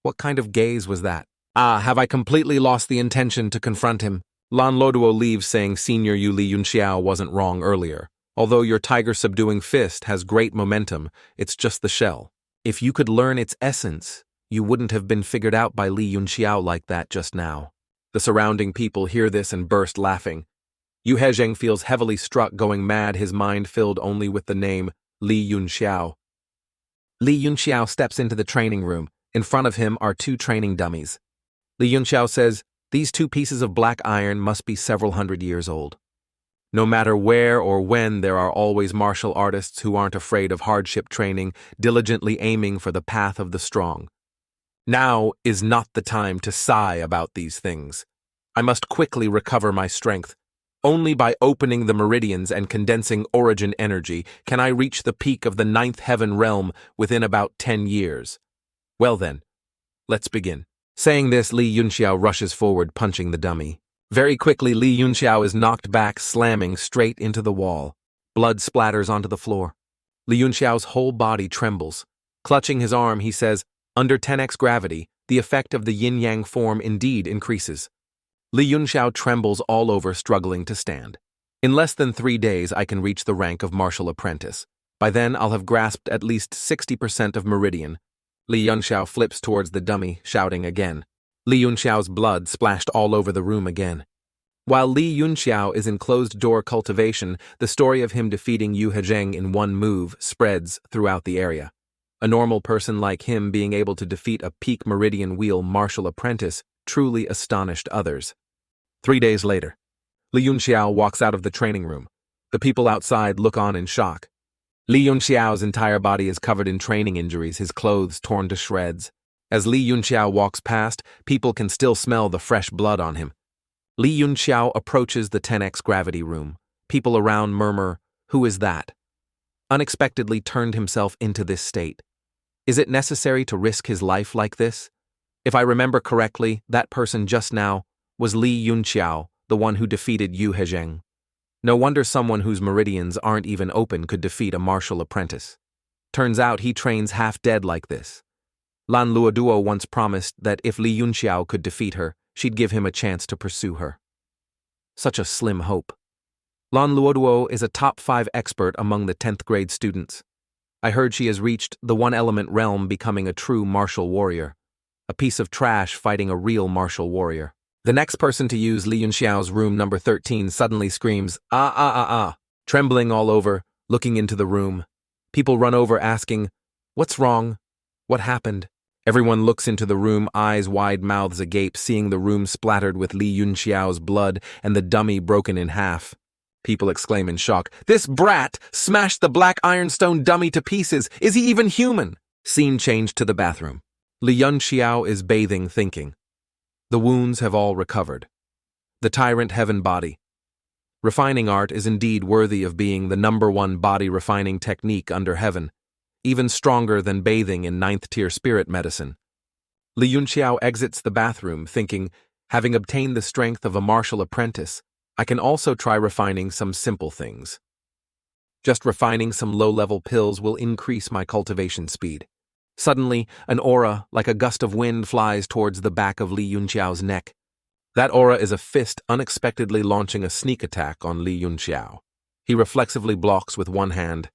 [SPEAKER 1] What kind of gaze was that? Have I completely lost the intention to confront him? Lan Loduo leaves saying Senior Yu Li Yun Xiao wasn't wrong earlier. Although your tiger-subduing fist has great momentum, it's just the shell. If you could learn its essence, you wouldn't have been figured out by Li Yun Xiao like that just now. The surrounding people hear this and burst laughing. Yu Hezheng feels heavily struck, going mad, his mind filled only with the name Li Yun Xiao. Li Yun Xiao steps into the training room. In front of him are two training dummies. Li Yun Xiao says, "These two pieces of black iron must be several hundred years old. No matter where or when, there are always martial artists who aren't afraid of hardship training, diligently aiming for the path of the strong. Now is not the time to sigh about these things. I must quickly recover my strength. Only by opening the meridians and condensing origin energy can I reach the peak of the 9th heaven realm within about 10 years. Well then, let's begin." Saying this, Li Yun Xiao rushes forward, punching the dummy. Very quickly, Li Yun Xiao is knocked back, slamming straight into the wall. Blood splatters onto the floor. Li Yun Xiao's whole body trembles. Clutching his arm, he says, "Under 10x gravity, the effect of the yin-yang form indeed increases." Li Yun Xiao trembles all over, struggling to stand. "In less than 3 days, I can reach the rank of martial apprentice. By then, I'll have grasped at least 60% of meridian." Li Yun Xiao flips towards the dummy, shouting again. Li Yun Xiao's blood splashed all over the room again. While Li Yun Xiao is in closed-door cultivation, the story of him defeating Yu Hezheng in one move spreads throughout the area. A normal person like him being able to defeat a peak meridian wheel martial apprentice truly astonished others. 3 days later, Li Yun Xiao walks out of the training room. The people outside look on in shock. Li Yun Xiao's entire body is covered in training injuries, his clothes torn to shreds. As Li Yun Xiao walks past, people can still smell the fresh blood on him. Li Yun Xiao approaches the 10x gravity room. People around murmur, "Who is that?" Unexpectedly turned himself into this state. Is it necessary to risk his life like this? If I remember correctly, that person just now was Li Yun Xiao, the one who defeated Yu Hezheng. No wonder someone whose meridians aren't even open could defeat a martial apprentice. Turns out he trains half dead like this. Lan Luoduo once promised that if Li Yun Xiao could defeat her, she'd give him a chance to pursue her. Such a slim hope. Lan Luoduo is a top 5 expert among the 10th grade students. I heard she has reached the one-element realm, becoming a true martial warrior. A piece of trash fighting a real martial warrior. The next person to use Li Yun Xiao's room number 13 suddenly screams, "Ah, ah, ah, ah," trembling all over, looking into the room. People run over asking, "What's wrong? What happened?" Everyone looks into the room, eyes wide, mouths agape, seeing the room splattered with Li Yun Xiao's blood and the dummy broken in half. People exclaim in shock, "This brat smashed the black ironstone dummy to pieces! Is he even human?" Scene changed to the bathroom. Li Yun Xiao is bathing, thinking. The wounds have all recovered. The Tyrant Heaven body. Refining art is indeed worthy of being the #1 body refining technique under heaven, even stronger than bathing in 9th-tier spirit medicine. Li Yun Xiao exits the bathroom, thinking, having obtained the strength of a martial apprentice, I can also try refining some simple things. Just refining some low-level pills will increase my cultivation speed. Suddenly, an aura, like a gust of wind, flies towards the back of Li Yun Xiao's neck. That aura is a fist unexpectedly launching a sneak attack on Li Yun Xiao. He reflexively blocks with one hand,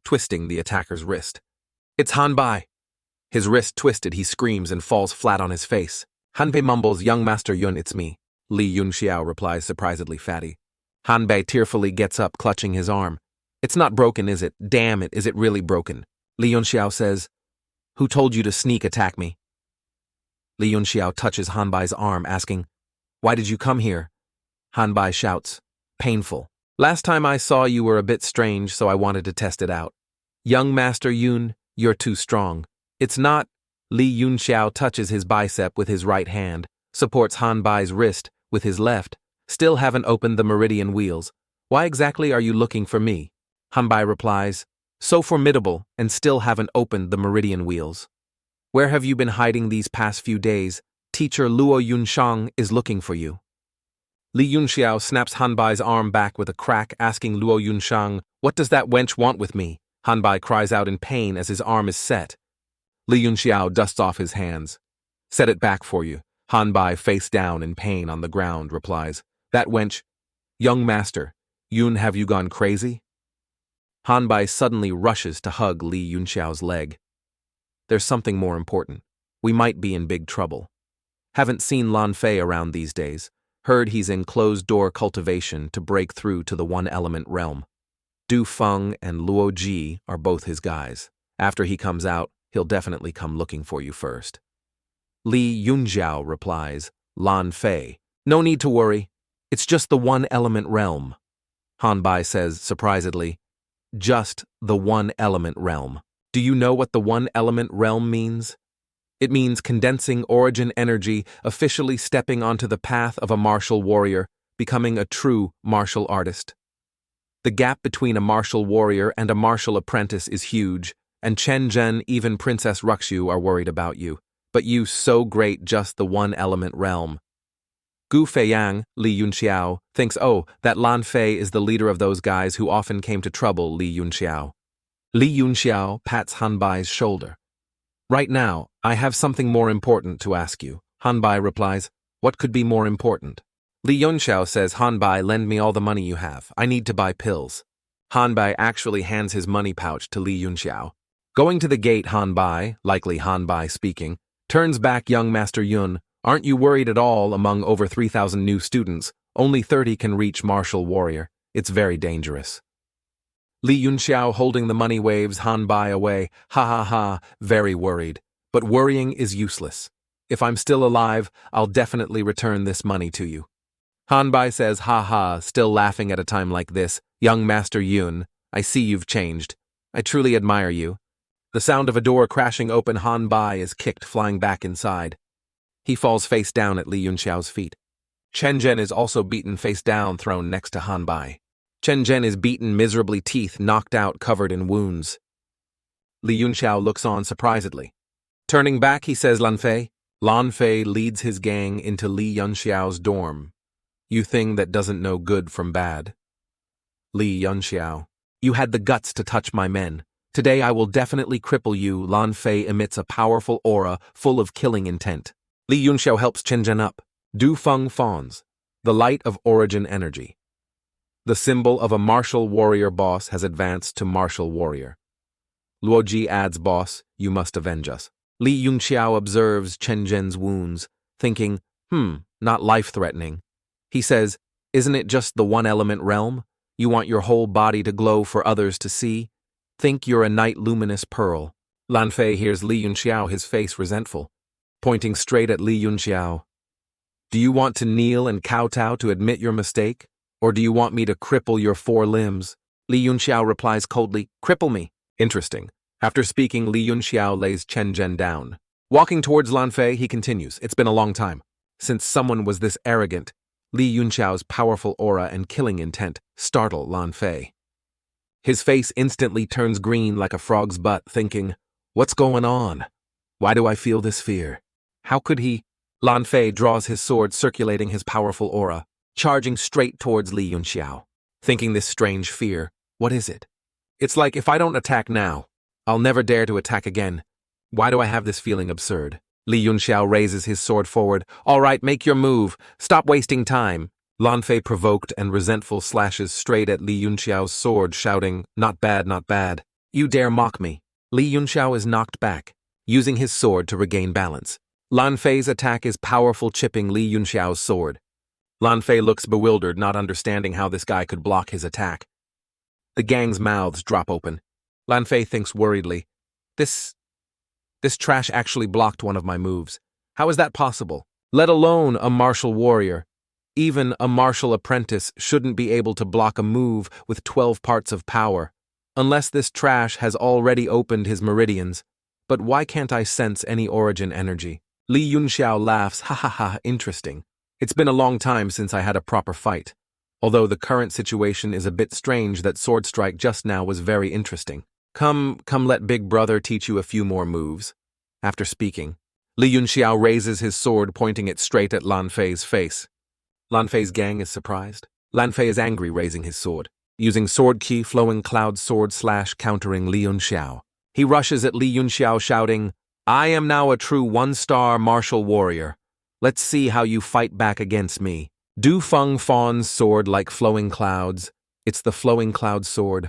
[SPEAKER 1] twisting the attacker's wrist. "It's Han Bai!" His wrist twisted, he screams and falls flat on his face. Han Bei mumbles, "Young Master Yun, it's me." Li Yun Xiao replies, surprisedly fatty. Han Bei tearfully gets up, clutching his arm. "It's not broken, is it? Damn it, is it really broken?" Li Yun Xiao says, "Who told you to sneak attack me?" Li Yun Xiao touches Han Bai's arm, asking, "Why did you come here?" Han Bai shouts, "Painful. Last time I saw you were a bit strange, so I wanted to test it out." "Young Master Yun, you're too strong. It's not." Li Yun Xiao touches his bicep with his right hand, supports Han Bai's wrist with his left. "Still haven't opened the meridian wheels. Why exactly are you looking for me?" Han Bai replies, "So formidable, and still haven't opened the meridian wheels. Where have you been hiding these past few days? Teacher Luo Yunshang is looking for you." Li Yun Xiao snaps Han Bai's arm back with a crack, asking Luo Yunshang, "What does that wench want with me?" Han Bai cries out in pain as his arm is set. Li Yun Xiao dusts off his hands. "Set it back for you." Han Bai, face down in pain on the ground, replies, That wench, young master, Yun, have you gone crazy? Hanbai suddenly rushes to hug Li Yun Xiao's leg. There's something more important. We might be in big trouble. Haven't seen Lan Fei around these days. Heard he's in closed-door cultivation to break through to the one-element realm. Du Feng and Luo Ji are both his guys. After he comes out, he'll definitely come looking for you first. Li Yun Xiao replies, Lan Fei. No need to worry. It's just the one-element realm. Hanbai says surprisedly, just the one-element realm. Do you know what the one-element realm means? It means condensing origin energy, officially stepping onto the path of a martial warrior, becoming a true martial artist. The gap between a martial warrior and a martial apprentice is huge, and Chen Zhen, even Princess Ruxu are worried about you. But you so great just the one-element realm. Gu Feiyang, Li Yun Xiao, thinks, that Lan Fei is the leader of those guys who often came to trouble Li Yun Xiao. Li Yun Xiao pats Hanbai's shoulder. Right now, I have something more important to ask you. Hanbai replies, what could be more important? Li Yun Xiao says, Hanbai, lend me all the money you have. I need to buy pills. Hanbai actually hands his money pouch to Li Yun Xiao. Going to the gate, Hanbai, likely Hanbai speaking, turns back young Master Yun. Aren't you worried at all? Among over 3,000 new students, only 30 can reach martial warrior. It's very dangerous. Li Yun Xiao, holding the money, waves Hanbai away. Ha ha ha, very worried. But worrying is useless. If I'm still alive, I'll definitely return this money to you. Hanbai says, ha ha, still laughing at a time like this. Young Master Yun, I see you've changed. I truly admire you. The sound of a door crashing open. Hanbai is kicked, flying back inside. He falls face down at Li Yun Xiao's feet. Chen Zhen is also beaten face down, thrown next to Hanbai. Chen Zhen is beaten miserably, teeth knocked out, covered in wounds. Li Yun Xiao looks on surprisedly. Turning back, he says, Lan Fei. Lan Fei leads his gang into Li Yun Xiao's dorm. You thing that doesn't know good from bad. Li Yun Xiao. You had the guts to touch my men. Today I will definitely cripple you. Lan Fei emits a powerful aura full of killing intent. Li Yun Xiao helps Chen Zhen up. Du Feng fawns. The light of origin energy. The symbol of a martial warrior boss has advanced to martial warrior. Luo Ji adds, boss, you must avenge us. Li Yun Xiao observes Chen Zhen's wounds, thinking, not life-threatening. He says, isn't it just the one-element realm? You want your whole body to glow for others to see? Think you're a night luminous pearl. Lan Fei hears Li Yun Xiao, his face resentful, pointing straight at Li Yun Xiao. Do you want to kneel and kowtow to admit your mistake? Or do you want me to cripple your 4 limbs? Li Yun Xiao replies coldly, cripple me. Interesting. After speaking, Li Yun Xiao lays Chen Zhen down. Walking towards Lan Fei, he continues, it's been a long time since someone was this arrogant. Li Yun Xiao's powerful aura and killing intent startle Lan Fei. His face instantly turns green like a frog's butt, thinking, what's going on? Why do I feel this fear? How could he? Lan Fei draws his sword, circulating his powerful aura, charging straight towards Li Yun Xiao. Thinking this strange fear, what is it? It's like, if I don't attack now, I'll never dare to attack again. Why do I have this feeling absurd? Li Yun Xiao raises his sword forward. All right, make your move. Stop wasting time. Lan Fei, provoked and resentful, slashes straight at Li Yun Xiao's sword, shouting, not bad, not bad. You dare mock me. Li Yun Xiao is knocked back, using his sword to regain balance. Lan Fei's attack is powerful, chipping Li Yun Xiao's sword. Lan Fei looks bewildered, not understanding how this guy could block his attack. The gang's mouths drop open. Lan Fei thinks worriedly, This trash actually blocked one of my moves. How is that possible? Let alone a martial warrior. Even a martial apprentice shouldn't be able to block a move with 12 parts of power, unless this trash has already opened his meridians. But why can't I sense any origin energy? Li Yun Xiao laughs, ha ha ha, interesting. It's been a long time since I had a proper fight. Although the current situation is a bit strange, that sword strike just now was very interesting. Come, let Big Brother teach you a few more moves. After speaking, Li Yun Xiao raises his sword, pointing it straight at Lan Fei's face. Lan Fei's gang is surprised. Lan Fei is angry, raising his sword. Using sword ki, flowing cloud sword slash, countering Li Yun Xiao. He rushes at Li Yun Xiao, shouting, I am now a true 1-star martial warrior. Let's see how you fight back against me. Du Feng Fawn's sword like flowing clouds. It's the flowing cloud sword.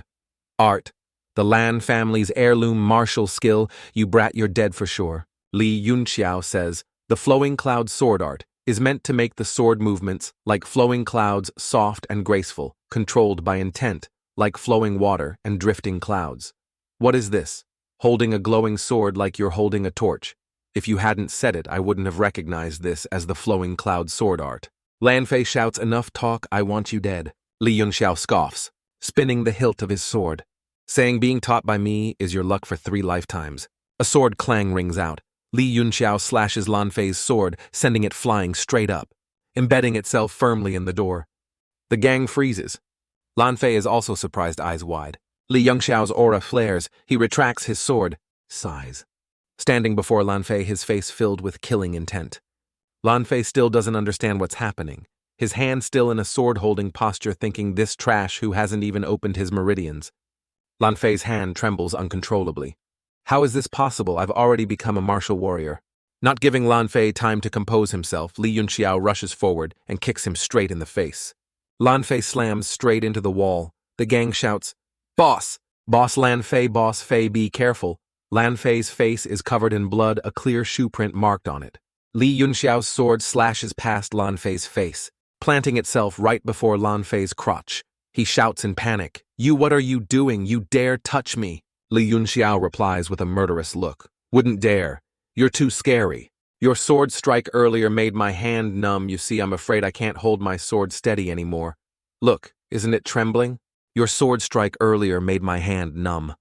[SPEAKER 1] Art. The Lan family's heirloom martial skill. You brat, you're dead for sure. Li Yun Xiao says, the flowing cloud sword art is meant to make the sword movements like flowing clouds soft and graceful, controlled by intent, like flowing water and drifting clouds. What is this? Holding a glowing sword like you're holding a torch. If you hadn't said it, I wouldn't have recognized this as the flowing cloud sword art. Lan Fei shouts, enough talk, I want you dead. Li Yun Xiao scoffs, spinning the hilt of his sword, saying being taught by me is your luck for 3 lifetimes. A sword clang rings out. Li Yun Xiao slashes Lan Fei's sword, sending it flying straight up, embedding itself firmly in the door. The gang freezes. Lan Fei is also surprised, eyes wide. Li Yun Xiao's aura flares. He retracts his sword, sighs. Standing before Lan Fei, his face filled with killing intent. Lan Fei still doesn't understand what's happening, his hand still in a sword-holding posture, thinking this trash who hasn't even opened his meridians. Lan Fei's hand trembles uncontrollably. How is this possible? I've already become a martial warrior. Not giving Lan Fei time to compose himself, Li Yun Xiao rushes forward and kicks him straight in the face. Lan Fei slams straight into the wall. The gang shouts, "Boss! Boss Lan Fei, Boss Fei, be careful." Lan Fei's face is covered in blood, a clear shoe print marked on it. Li Yun Xiao's sword slashes past Lan Fei's face, planting itself right before Lan Fei's crotch. He shouts in panic, what are you doing? You dare touch me?" Li Yun Xiao replies with a murderous look. "Wouldn't dare. You're too scary. Your sword strike earlier made my hand numb. You see, I'm afraid I can't hold my sword steady anymore. Look, isn't it trembling? Your sword strike earlier made my hand numb.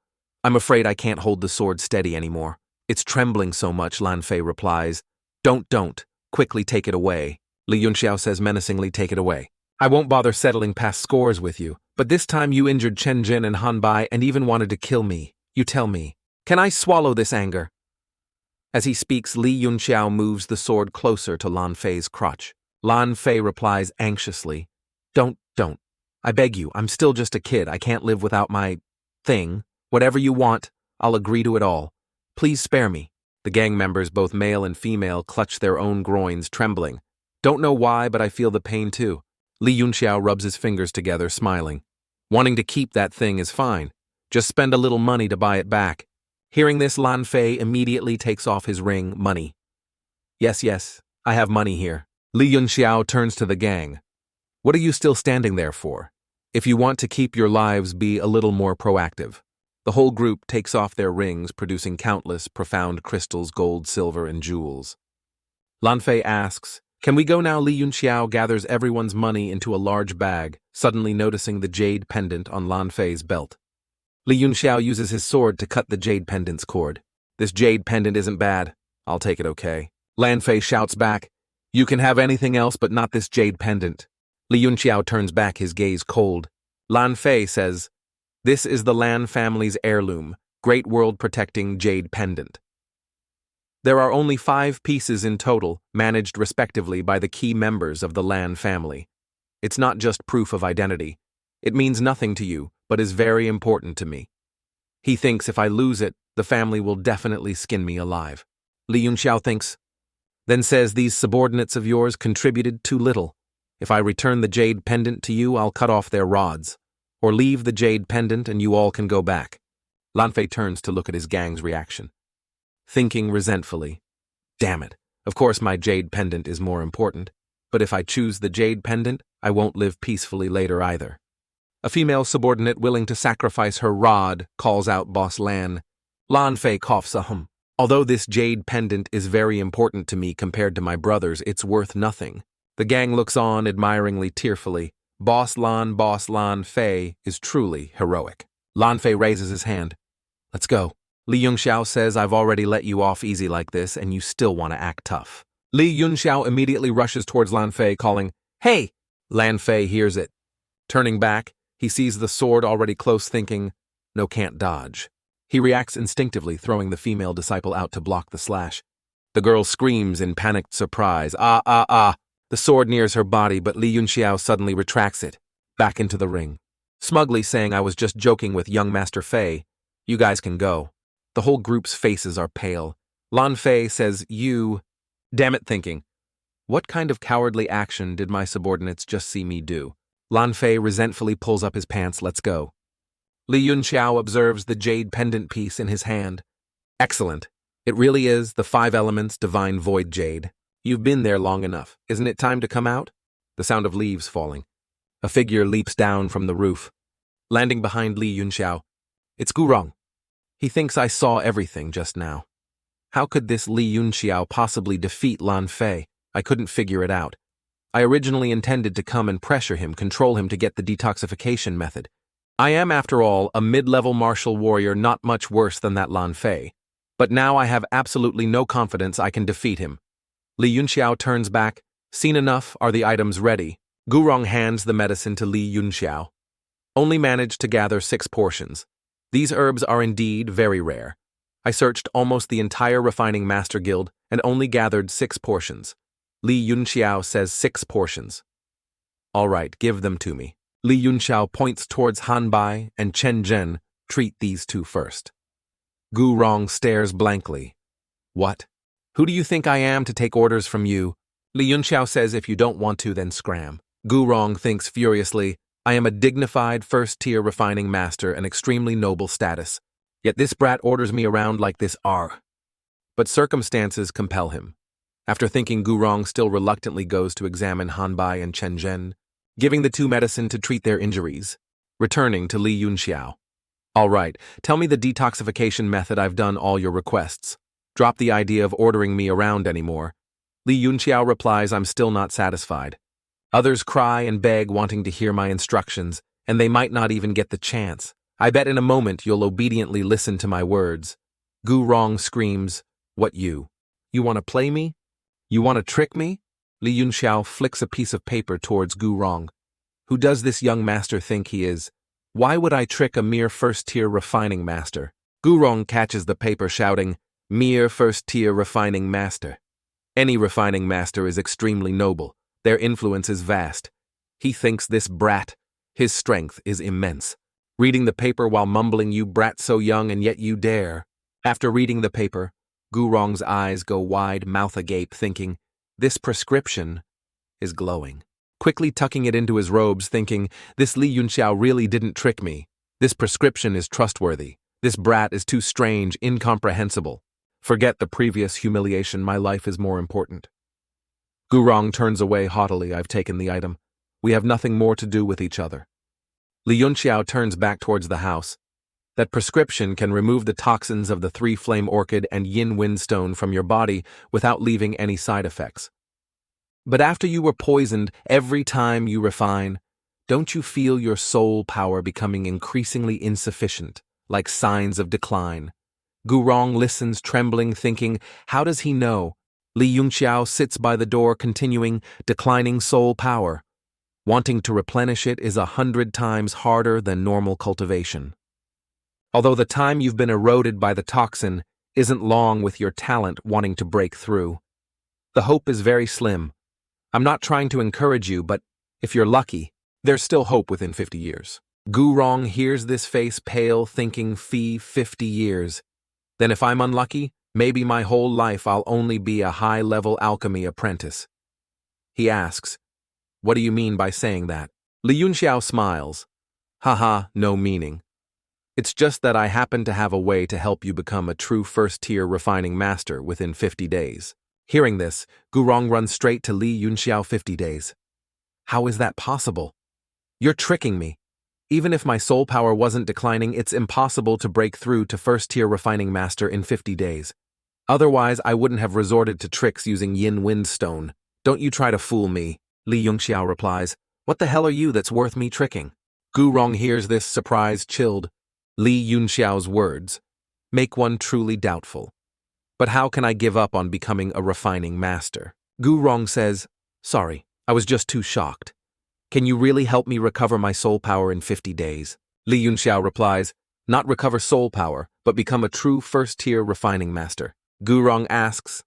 [SPEAKER 1] I'm afraid I can't hold the sword steady anymore. It's trembling so much," Lan Fei replies. Don't. Quickly take it away." Li Yun Xiao says menacingly, "Take it away. I won't bother settling past scores with you, but this time you injured Chen Jin and Han Bai and even wanted to kill me. You tell me, can I swallow this anger?" As he speaks, Li Yun Xiao moves the sword closer to Lan Fei's crotch. Lan Fei replies anxiously, Don't. I beg you, I'm still just a kid. I can't live without my thing. Whatever you want, I'll agree to it all. Please spare me." The gang members, both male and female, clutch their own groins, trembling. Don't know why, but I feel the pain too. Li Yun Xiao rubs his fingers together, smiling. Wanting to keep that thing is fine. Just spend a little money to buy it back. Hearing this, Lan Fei immediately takes off his ring. Money. Yes, I have money here. Li Yun Xiao turns to the gang. What are you still standing there for? If you want to keep your lives, be a little more proactive. The whole group takes off their rings, producing countless profound crystals, gold, silver, and jewels. Lan Fei asks, "Can we go now?" Li Yun Xiao gathers everyone's money into a large bag, suddenly noticing the jade pendant on Lan Fei's belt. Li Yun Xiao uses his sword to cut the jade pendant's cord. "This jade pendant isn't bad. I'll take it, okay?" Lan Fei shouts back, "You can have anything else but not this jade pendant." Li Yun Xiao turns back, his gaze cold. Lan Fei says, "This is the Lan family's heirloom, great world-protecting jade pendant. There are only 5 pieces in total, managed respectively by the key members of the Lan family. It's not just proof of identity. It means nothing to you, but is very important to me. He thinks if I lose it, the family will definitely skin me alive." Li Yun Xiao thinks, then says, "These subordinates of yours contributed too little. If I return the jade pendant to you, I'll cut off their rods. Or leave the jade pendant and you all can go back." Lan Fei turns to look at his gang's reaction, thinking resentfully, "Damn it, of course my jade pendant is more important, but if I choose the jade pendant, I won't live peacefully later either." A female subordinate willing to sacrifice her rod calls out Boss Lan. Lan Fei coughs a hum. "Although this jade pendant is very important to me compared to my brothers, it's worth nothing." The gang looks on admiringly, tearfully. Boss Lan Fei is truly heroic. Lan Fei raises his hand. "Let's go." Li Yun Xiao says, "I've already let you off easy like this, and you still want to act tough." Li Yun Xiao immediately rushes towards Lan Fei, calling, "Hey!" Lan Fei hears it. Turning back, he sees the sword already close, thinking, "No, can't dodge." He reacts instinctively, throwing the female disciple out to block the slash. The girl screams in panicked surprise, "Ah!" The sword nears her body, but Li Yun Xiao suddenly retracts it, back into the ring, smugly saying, "I was just joking with young Master Fei. You guys can go." The whole group's faces are pale. Lan Fei says, "You..." Damn it, thinking, What kind of cowardly action did my subordinates just see me do? Lan Fei resentfully pulls up his pants. Let's go. Li Yun Xiao observes the jade pendant piece in his hand. Excellent. It really is the 5 elements divine void jade. You've been there long enough. Isn't it time to come out? The sound of leaves falling. A figure leaps down from the roof, landing behind Li Yun Xiao. It's Gurong. He thinks I saw everything just now. How could this Li Yun Xiao possibly defeat Lan Fei? I couldn't figure it out. I originally intended to come and pressure him, control him to get the detoxification method. I am, after all, a mid-level martial warrior, not much worse than that Lan Fei. But now I have absolutely no confidence I can defeat him. Li Yun Xiao turns back. Seen enough, are the items ready? Gurong hands the medicine to Li Yun Xiao. Only managed to gather 6 portions. These herbs are indeed very rare. I searched almost the entire Refining Master Guild and only gathered 6 portions. Li Yun Xiao says 6 portions. All right, give them to me. Li Yun Xiao points towards Han Bai and Chen Zhen. Treat these 2 first. Gurong stares blankly. What? Who do you think I am to take orders from you? Li Yun Xiao says if you don't want to, then scram. Gurong thinks furiously, I am a dignified first-tier refining master and extremely noble status. Yet this brat orders me around like this But circumstances compel him. After thinking, Gurong still reluctantly goes to examine Han Bai and Chen Zhen, giving the 2 medicine to treat their injuries, returning to Li Yun Xiao. All right, tell me the detoxification method. I've done all your requests. Drop the idea of ordering me around anymore. Li Yun Xiao replies, I'm still not satisfied. Others cry and beg, wanting to hear my instructions, and they might not even get the chance. I bet in a moment you'll obediently listen to my words. Gurong screams, what you? You want to play me? You want to trick me? Li Yun Xiao flicks a piece of paper towards Gurong. Who does this young master think he is? Why would I trick a mere first-tier refining master? Gurong catches the paper, shouting, mere first-tier refining master. Any refining master is extremely noble. Their influence is vast. He thinks this brat, his strength is immense. Reading the paper while mumbling, you brat so young and yet you dare. After reading the paper, Gurong's eyes go wide, mouth agape, thinking, this prescription is glowing. Quickly tucking it into his robes, thinking, this Li Yun Xiao really didn't trick me. This prescription is trustworthy. This brat is too strange, incomprehensible. Forget the previous humiliation, my life is more important. Gurong turns away haughtily. I've taken the item. We have nothing more to do with each other. Li Yun Xiao turns back towards the house. That prescription can remove the toxins of the 3-flame orchid and yin windstone from your body without leaving any side effects. But after you were poisoned, every time you refine, don't you feel your soul power becoming increasingly insufficient, like signs of decline? Gurong listens, trembling, thinking, how does he know? Li Yun Xiao sits by the door, continuing, declining soul power. Wanting to replenish it is 100 times harder than normal cultivation. Although the time you've been eroded by the toxin isn't long with your talent wanting to break through. The hope is very slim. I'm not trying to encourage you, but if you're lucky, there's still hope within 50 years. Gurong hears this, face pale, thinking, 50 years. Then if I'm unlucky, maybe my whole life I'll only be a high-level alchemy apprentice. He asks, what do you mean by saying that? Li Yun Xiao smiles. Haha, no meaning. It's just that I happen to have a way to help you become a true first-tier refining master within 50 days. Hearing this, Gurong runs straight to Li Yun Xiao. 50 days. How is that possible? You're tricking me. Even if my soul power wasn't declining, it's impossible to break through to first-tier refining master in 50 days. Otherwise, I wouldn't have resorted to tricks using yin windstone. Don't you try to fool me, Li Yun Xiao replies. What the hell are you that's worth me tricking? Gurong hears this, surprised, chilled. Li Yun Xiao's words make one truly doubtful. But how can I give up on becoming a refining master? Gurong says, sorry, I was just too shocked. Can you really help me recover my soul power in 50 days? Li Yun Xiao replies, not recover soul power, but become a true first-tier refining master. Gurong asks,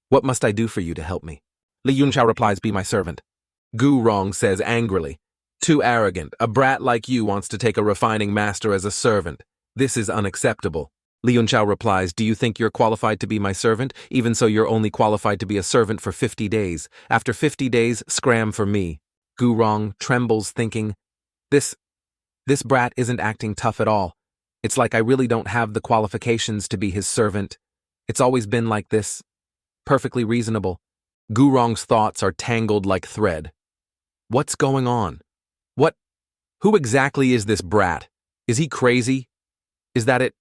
[SPEAKER 1] what must I do for you to help me? Li Yun Xiao replies, be my servant. Gurong says angrily, too arrogant. A brat like you wants to take a refining master as a servant. This is unacceptable. Li Yun Xiao replies, "Do you think you're qualified to be my servant? Even so, you're only qualified to be a servant for 50 days. After 50 days, scram for me." Gu Rong trembles, thinking, This brat isn't acting tough at all. It's like I really don't have the qualifications to be his servant. It's always been like this. Perfectly reasonable. Gu Rong's thoughts are tangled like thread. What's going on? Who exactly is this brat? Is he crazy? Is that it?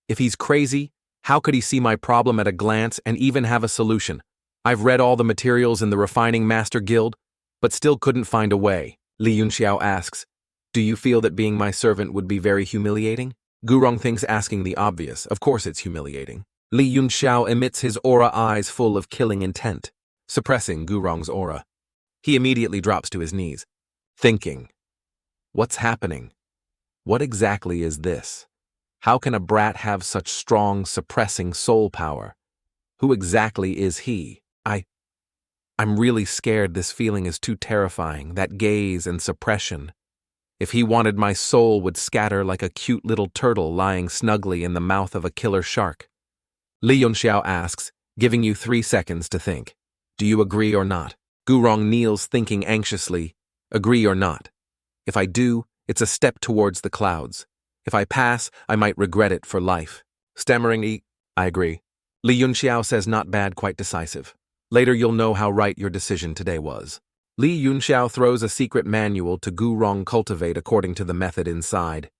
[SPEAKER 1] If he's crazy, how could he see my problem at a glance and even have a solution? I've read all the materials in the Refining Master Guild, but still couldn't find a way. Li Yun Xiao asks, "Do you feel that being my servant would be very humiliating?" Gu Rong thinks asking the obvious. Of course it's humiliating. Li Yun Xiao emits his aura eyes full of killing intent, suppressing Gu Rong's aura. He immediately drops to his knees, thinking, what's happening? What exactly is this? How can a brat have such strong, suppressing soul power? Who exactly is he? I'm really scared. This feeling is too terrifying, that gaze and suppression. If he wanted, my soul would scatter like a cute little turtle lying snugly in the mouth of a killer shark. Li Yun Xiao asks, giving you 3 seconds to think. Do you agree or not? Gu Rong kneels, thinking anxiously. Agree or not? If I do, it's a step towards the clouds. If I pass, I might regret it for life. Stammering, I agree. Li Yun Xiao says, not bad, quite decisive. Later you'll know how right your decision today was. Li Yun Xiao throws a secret manual to Gu Rong cultivate according to the method inside.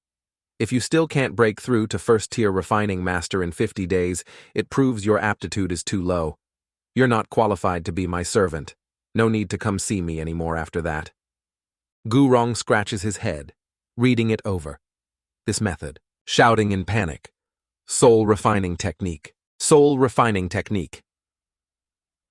[SPEAKER 1] If you still can't break through to first-tier refining master in 50 days, it proves your aptitude is too low. You're not qualified to be my servant. No need to come see me anymore after that. Gu Rong scratches his head, reading it over. This method, shouting in panic. Soul refining technique. Soul refining technique.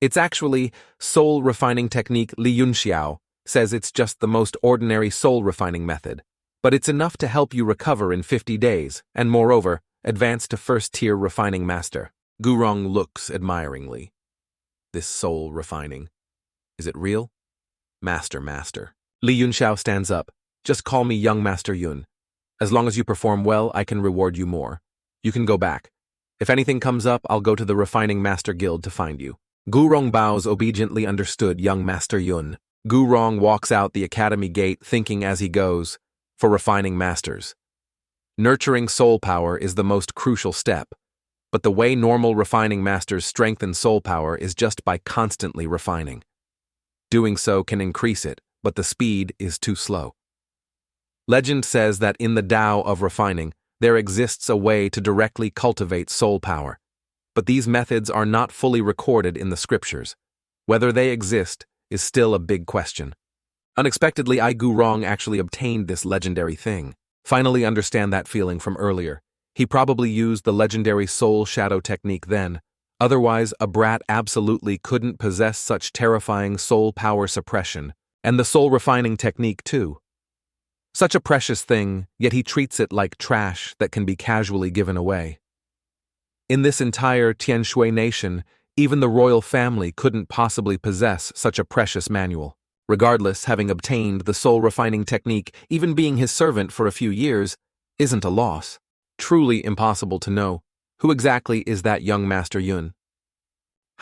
[SPEAKER 1] It's actually soul refining technique. Li Yun Xiao says it's just the most ordinary soul refining method, but it's enough to help you recover in 50 days, and moreover, advance to first-tier refining master. Gu Rong looks admiringly. This soul refining. Is it real? Master. Li Yun Xiao stands up. Just call me young Master Yun. As long as you perform well, I can reward you more. You can go back. If anything comes up, I'll go to the Refining Master Guild to find you. Gu Rong bows, obediently understood, young Master Yun. Gu Rong walks out the academy gate, thinking as he goes, for refining masters. Nurturing soul power is the most crucial step, but the way normal refining masters strengthen soul power is just by constantly refining. Doing so can increase it, but the speed is too slow. Legend says that in the Tao of refining, there exists a way to directly cultivate soul power. But these methods are not fully recorded in the scriptures. Whether they exist is still a big question. Unexpectedly, Gu Rong actually obtained this legendary thing. Finally understand that feeling from earlier. He probably used the legendary soul shadow technique then. Otherwise, a brat absolutely couldn't possess such terrifying soul power suppression, and the soul refining technique too. Such a precious thing, yet he treats it like trash that can be casually given away. In this entire Tianshui nation, even the royal family couldn't possibly possess such a precious manual. Regardless, having obtained the soul refining technique, even being his servant for a few years, isn't a loss. Truly impossible to know. Who exactly is that young Master Yun?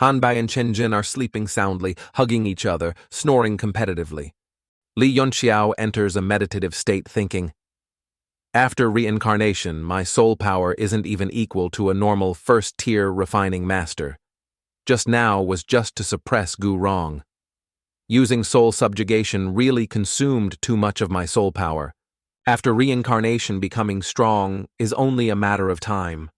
[SPEAKER 1] Hanbai and Chen Jin are sleeping soundly, hugging each other, snoring competitively. Li Yun Xiao enters a meditative state, thinking, after reincarnation, my soul power isn't even equal to a normal first-tier refining master. Just now was just to suppress Gu Rong. Using soul subjugation really consumed too much of my soul power. After reincarnation, becoming strong is only a matter of time.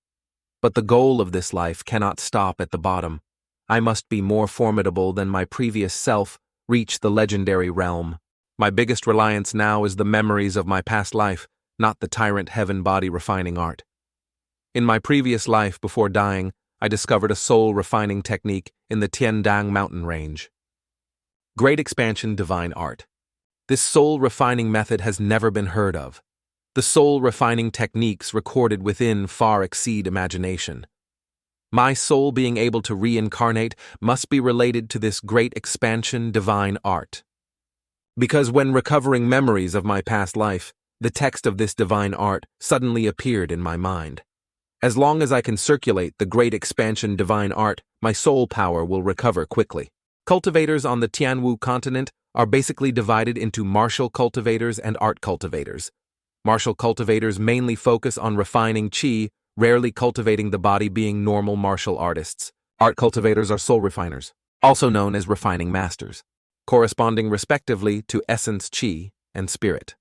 [SPEAKER 1] But the goal of this life cannot stop at the bottom. I must be more formidable than my previous self, reach the legendary realm. My biggest reliance now is the memories of my past life, not the Tyrant Heaven body refining art. In my previous life before dying, I discovered a soul refining technique in the Tiandang mountain range. Great expansion divine art. This soul refining method has never been heard of. The soul refining techniques recorded within far exceed imagination. My soul being able to reincarnate must be related to this great expansion divine art. Because when recovering memories of my past life, the text of this divine art suddenly appeared in my mind. As long as I can circulate the great expansion divine art, my soul power will recover quickly. Cultivators on the Tianwu continent are basically divided into martial cultivators and art cultivators. Martial cultivators mainly focus on refining qi, rarely cultivating the body, being normal martial artists. Art cultivators are soul refiners, also known as refining masters, corresponding respectively to essence qi and spirit.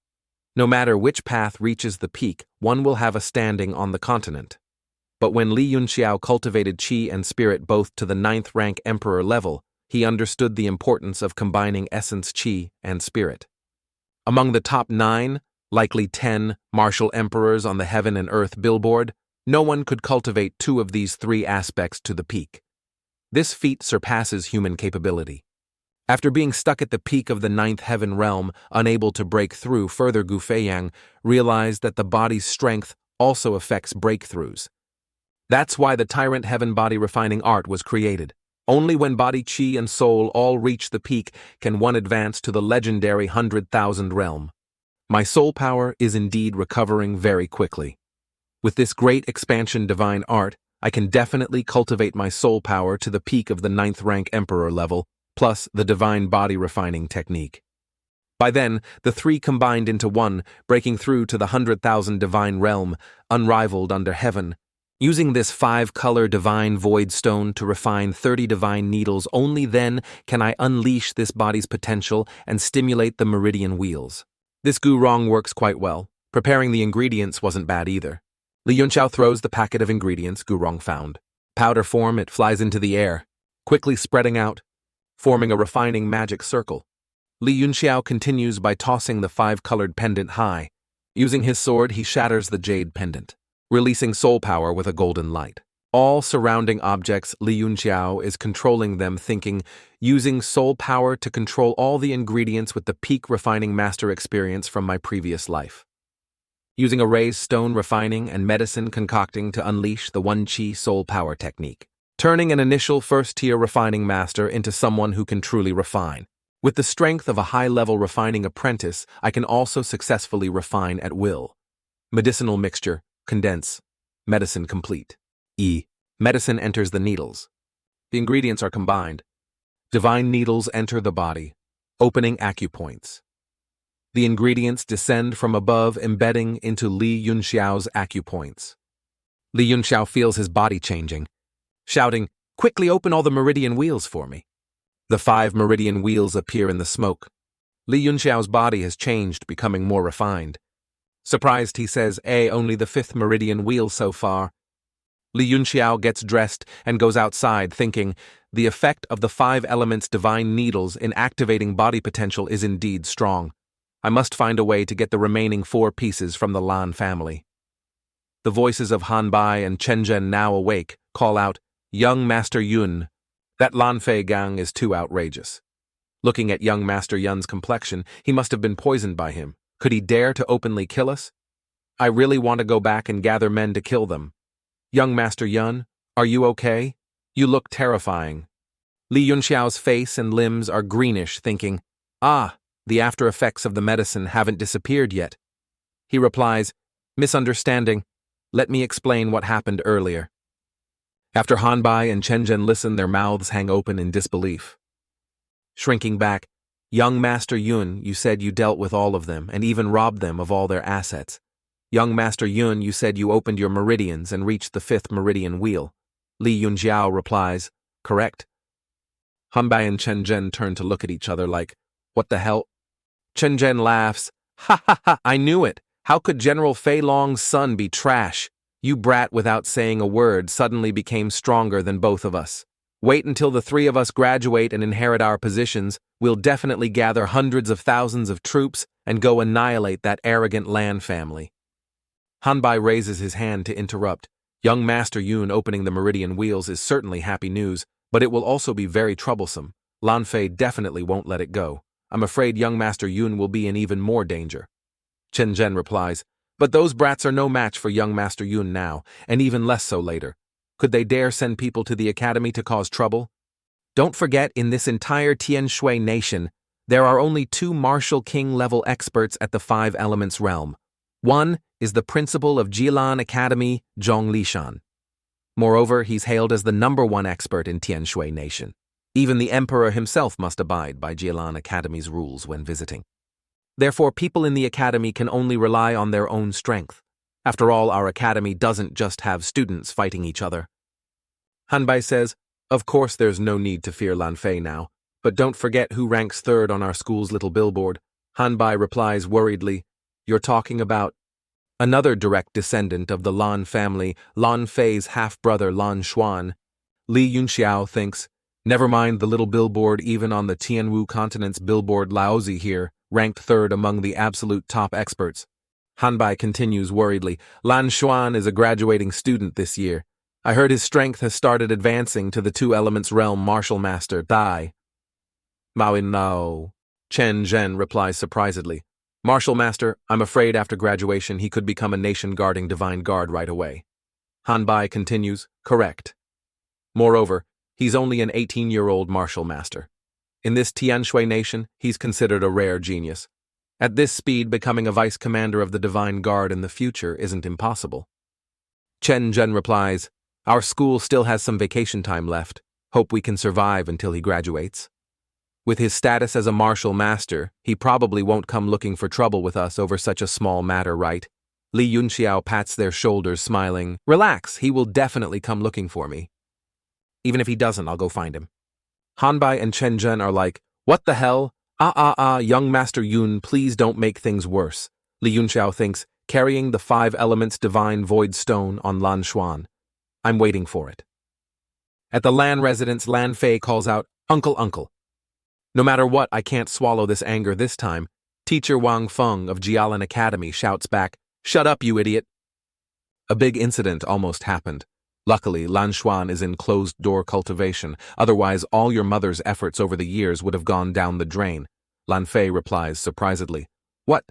[SPEAKER 1] No matter which path reaches the peak, one will have a standing on the continent. But when Li Yun Xiao cultivated qi and spirit both to the 9th rank emperor level, he understood the importance of combining essence qi and spirit. Among the top 9, likely 10, martial emperors on the heaven and earth billboard, no one could cultivate 2 of these 3 aspects to the peak. This feat surpasses human capability. After being stuck at the peak of the 9th heaven realm, unable to break through further, Gu Feiyang realized that the body's strength also affects breakthroughs. That's why the Tyrant Heaven Body Refining Art was created. Only when body, chi, and soul all reach the peak can one advance to the legendary 100,000 realm. My soul power is indeed recovering very quickly. With this great expansion divine art, I can definitely cultivate my soul power to the peak of the 9th rank emperor level, plus the divine body refining technique. By then, the 3 combined into one, breaking through to the 100,000 divine realm, unrivaled under heaven. Using this 5-color divine void stone to refine 30 divine needles, only then can I unleash this body's potential and stimulate the meridian wheels. This gurong works quite well. Preparing the ingredients wasn't bad either. Li Yun Xiao throws the packet of ingredients gurong found. Powder form, it flies into the air, quickly spreading out, forming a refining magic circle. Li Yun Xiao continues by tossing the 5-colored pendant high. Using his sword, he shatters the jade pendant, releasing soul power with a golden light. All surrounding objects, Li Yun Xiao is controlling them, thinking, using soul power to control all the ingredients with the peak refining master experience from my previous life. Using a raised stone refining and medicine concocting to unleash the 1 Qi soul power technique. Turning an initial first-tier refining master into someone who can truly refine. With the strength of a high-level refining apprentice, I can also successfully refine at will. Medicinal mixture, condense, medicine complete. Medicine enters the needles. The ingredients are combined. Divine needles enter the body, opening acupoints. The ingredients descend from above, embedding into Li Yun Xiao's acupoints. Li Yun Xiao feels his body changing, shouting, "Quickly open all the meridian wheels for me." The 5 meridian wheels appear in the smoke. Li Yun Xiao's body has changed, becoming more refined. Surprised, he says, only the 5th meridian wheel so far." Li Yun Xiao gets dressed and goes outside, thinking, the effect of the 5 elements divine needles in activating body potential is indeed strong. I must find a way to get the remaining 4 pieces from the Lan family. The voices of Han Bai and Chen Zhen, now awake, call out, "Young Master Yun, that Lan Fei gang is too outrageous." Looking at young Master Yun's complexion, he must have been poisoned by him. Could he dare to openly kill us? I really want to go back and gather men to kill them. Young Master Yun, are you okay? You look terrifying. Li Yun Xiao's face and limbs are greenish, thinking, the after effects of the medicine haven't disappeared yet. He replies, "Misunderstanding. Let me explain what happened earlier." After Han Bai and Chen Zhen listen, their mouths hang open in disbelief. Shrinking back, "Young Master Yun, you said you dealt with all of them and even robbed them of all their assets. Young Master Yun, you said you opened your meridians and reached the 5th meridian wheel." Li Yun Xiao replies, "Correct." Han Bai and Chen Zhen turn to look at each other like, "What the hell?" Chen Zhen laughs, "Ha ha ha, I knew it. How could General Fei Long's son be trash? You brat, without saying a word, suddenly became stronger than both of us. Wait until the 3 of us graduate and inherit our positions. We'll definitely gather hundreds of thousands of troops and go annihilate that arrogant Lan family." Han Bai raises his hand to interrupt. Young Master Yun opening the meridian wheels is certainly happy news, but it will also be very troublesome. Lan Fei definitely won't let it go. I'm afraid young Master Yun will be in even more danger. Chen Zhen replies, "But those brats are no match for young Master Yun now, and even less so later. Could they dare send people to the academy to cause trouble? Don't forget, in this entire Tian Shui nation, there are only 2 martial king-level experts at the 5 elements realm. One is the principal of Jilan Academy, Zhong Lishan. Moreover, he's hailed as the #1 expert in Tianshui Nation. Even the emperor himself must abide by Jilan Academy's rules when visiting. Therefore, people in the academy can only rely on their own strength. After all, our academy doesn't just have students fighting each other. Hanbai says, "Of course there's no need to fear Lan Fei now, but don't forget who ranks 3rd on our school's little billboard." Hanbai replies worriedly, "You're talking about..." Another direct descendant of the Lan family, Lan Fei's half-brother Lan Xuan. Li Yun Xiao thinks, "Never mind the little billboard, even on the Tianwu continent's billboard, Laozi here, ranked 3rd among the absolute top experts." Hanbai continues worriedly, "Lan Xuan is a graduating student this year. I heard his strength has started advancing to the 2 elements realm martial master, Dai." Maoin Nao. Chen Zhen replies surprisedly, "Martial master, I'm afraid after graduation he could become a nation-guarding divine guard right away." Hanbai continues, "Correct. Moreover, he's only an 18-year-old martial master. In this Tianshui nation, he's considered a rare genius. At this speed, becoming a vice commander of the Divine Guard in the future isn't impossible." Chen Zhen replies, "Our school still has some vacation time left. Hope we can survive until he graduates. With his status as a martial master, he probably won't come looking for trouble with us over such a small matter, right?" Li Yun Xiao pats their shoulders, smiling, "Relax, he will definitely come looking for me. Even if he doesn't, I'll go find him." Hanbai and Chen Zhen are like, "What the hell? Young Master Yun, please don't make things worse." Li Yun Xiao thinks, carrying the 5 elements divine void stone on Lan Xuan. "I'm waiting for it." At the Lan residence, Lan Fei calls out, "Uncle, uncle." "No matter what, I can't swallow this anger this time." Teacher Wang Feng of Jialan Academy shouts back, "Shut up, you idiot." A big incident almost happened. Luckily, Lan Xuan is in closed-door cultivation, otherwise all your mother's efforts over the years would have gone down the drain. Lan Fei replies surprisedly, "What?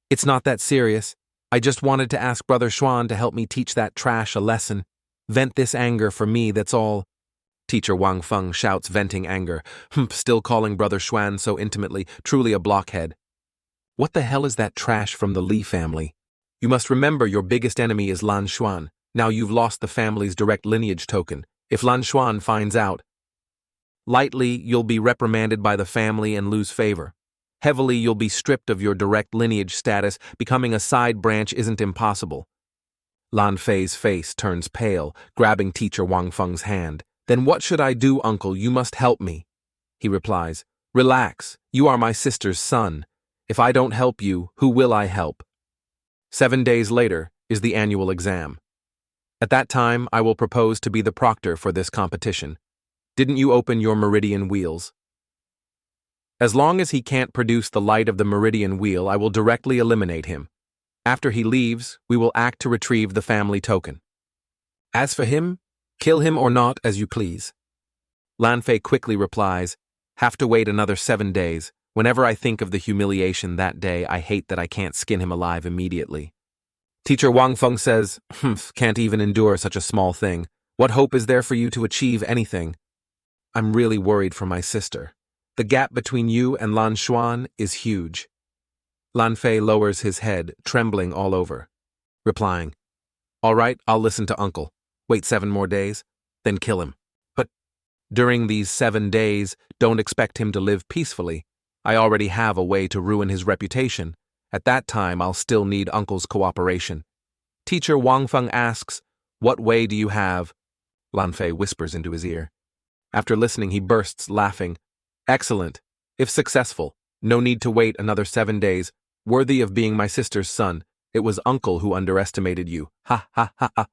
[SPEAKER 1] It's not that serious. I just wanted to ask Brother Xuan to help me teach that trash a lesson. Vent this anger for me, that's all." Teacher Wang Feng shouts, venting anger, still calling Brother Xuan so intimately, truly a blockhead. "What the hell is that trash from the Li family? You must remember your biggest enemy is Lan Xuan. Now you've lost the family's direct lineage token. If Lan Xuan finds out, lightly you'll be reprimanded by the family and lose favor. Heavily you'll be stripped of your direct lineage status. Becoming a side branch isn't impossible." Lan Fei's face turns pale, grabbing Teacher Wang Feng's hand. "Then what should I do, uncle? You must help me." He replies, "Relax, you are my sister's son. If I don't help you, who will I help?" 7 days later is the annual exam. At that time, I will propose to be the proctor for this competition. Didn't you open your meridian wheels? As long as he can't produce the light of the meridian wheel, I will directly eliminate him. After he leaves, we will act to retrieve the family token. As for him, kill him or not, as you please." Lan Fei quickly replies, "Have to wait another 7 days. Whenever I think of the humiliation that day, I hate that I can't skin him alive immediately." Teacher Wang Feng says, "Can't even endure such a small thing. What hope is there for you to achieve anything?" "I'm really worried for my sister. The gap between you and Lan Xuan is huge." Lan Fei lowers his head, trembling all over, replying, "All right, I'll listen to uncle. Wait 7 more days, then kill him. But during these 7 days, don't expect him to live peacefully. I already have a way to ruin his reputation. At that time, I'll still need uncle's cooperation." Teacher Wang Feng asks, "What way do you have?" Lan Fei whispers into his ear. After listening, he bursts laughing. "Excellent. If successful, no need to wait another 7 days. Worthy of being my sister's son. It was uncle who underestimated you. Ha ha ha ha."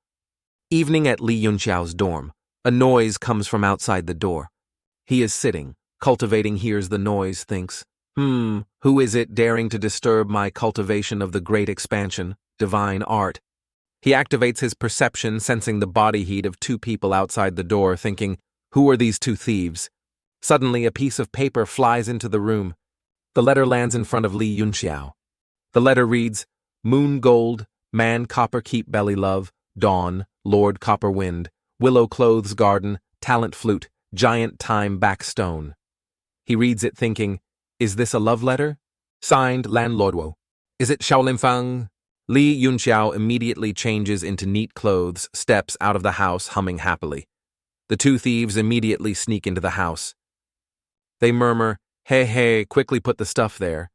[SPEAKER 1] Evening at Li Yun Xiao's dorm. A noise comes from outside the door. He is sitting. Cultivating hears the noise, thinks, who is it daring to disturb my cultivation of the great expansion, divine art? He activates his perception, sensing the body heat of 2 people outside the door, thinking, who are these 2 thieves? Suddenly, a piece of paper flies into the room. The letter lands in front of Li Yun Xiao. The letter reads, "Moon Gold, Man Copper Keep Belly Love, Dawn, Lord Copper Wind, Willow Clothes Garden, Talent Flute, Giant Time Backstone." He reads it thinking, is this a love letter? Signed, Lan Lodwo. Is it Shaolin Fang? Li Yun Xiao immediately changes into neat clothes, steps out of the house, humming happily. The two thieves immediately sneak into the house. They murmur, "Hey, hey, quickly put the stuff there.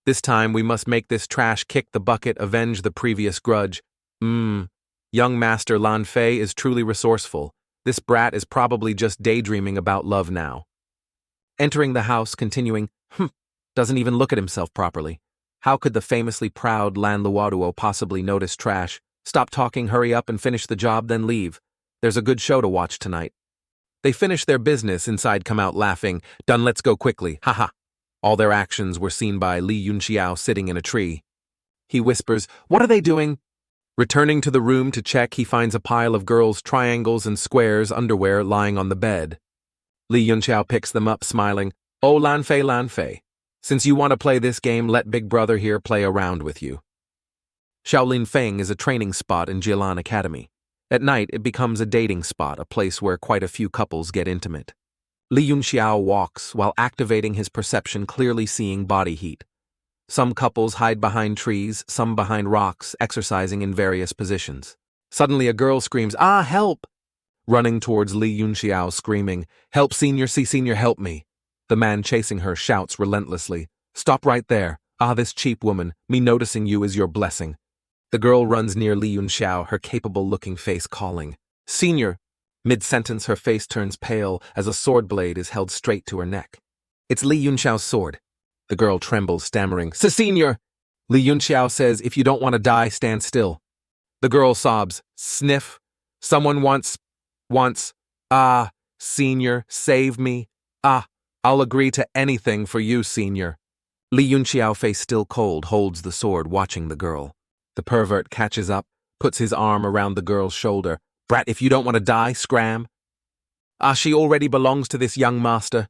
[SPEAKER 1] This time we must make this trash kick the bucket, avenge the previous grudge. Young master Lan Fei is truly resourceful. This brat is probably just daydreaming about love now." Entering the house, continuing, doesn't even look at himself properly. How could the famously proud Lan Luoduo possibly notice trash? Stop talking, hurry up and finish the job, then leave. There's a good show to watch tonight. They finish their business, inside come out laughing. Done, let's go quickly, haha. All their actions were seen by Li Yun Xiao sitting in a tree. He whispers, "What are they doing?" Returning to the room to check, he finds a pile of girls' triangles and squares underwear lying on the bed. Li Yun Xiao picks them up, smiling. "Oh, Lan Fei, Lan Fei. Since you want to play this game, let Big Brother here play around with you." Shaolin Feng is a training spot in Jilan Academy. At night, it becomes a dating spot, a place where quite a few couples get intimate. Li Yun Xiao walks while activating his perception, clearly seeing body heat. Some couples hide behind trees, some behind rocks, exercising in various positions. Suddenly a girl screams, "Ah, help!" Running towards Li Yun Xiao, screaming, "Help, senior, see senior, help me." The man chasing her shouts relentlessly, "Stop right there. Ah, this cheap woman, me noticing you is your blessing." The girl runs near Li Yun Xiao, her capable-looking face calling, "Senior!" Mid-sentence, her face turns pale as a sword blade is held straight to her neck. It's Li Yun Xiao's sword. The girl trembles, stammering, "Senior!" Li Yun Xiao says, "If you don't want to die, stand still." The girl sobs, "Sniff. Someone wants, ah, senior, save me. Ah, I'll agree to anything for you, senior." Li Yun Xiao, face still cold, holds the sword, watching the girl. The pervert catches up, puts his arm around the girl's shoulder. "Brat, if you don't want to die, scram." "Ah, she already belongs to this young master."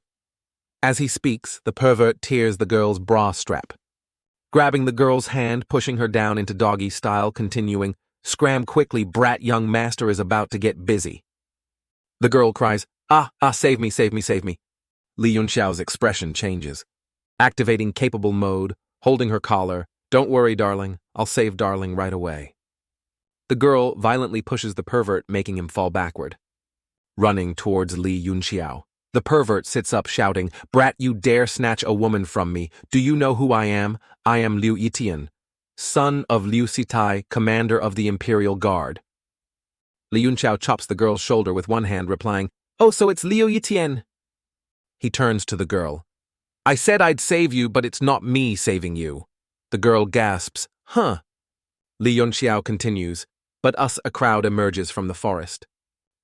[SPEAKER 1] As he speaks, the pervert tears the girl's bra strap. Grabbing the girl's hand, pushing her down into doggy style, continuing, "Scram quickly, brat, young master is about to get busy." The girl cries, save me, save me, save me." Li Yun Xiao's expression changes. Activating capable mode, holding her collar, "Don't worry, darling, I'll save darling right away." The girl violently pushes the pervert, making him fall backward. Running towards Li Yun Xiao, the pervert sits up, shouting, "Brat, you dare snatch a woman from me. Do you know who I am? I am Liu Yitian, son of Liu Sitai, commander of the Imperial Guard." Li Yun Xiao chops the girl's shoulder with one hand, replying, "Oh, so it's Liu Yitian." He turns to the girl. "I said I'd save you, but it's not me saving you." The girl gasps, "Huh." Li Yun Xiao continues, "But a crowd emerges from the forest.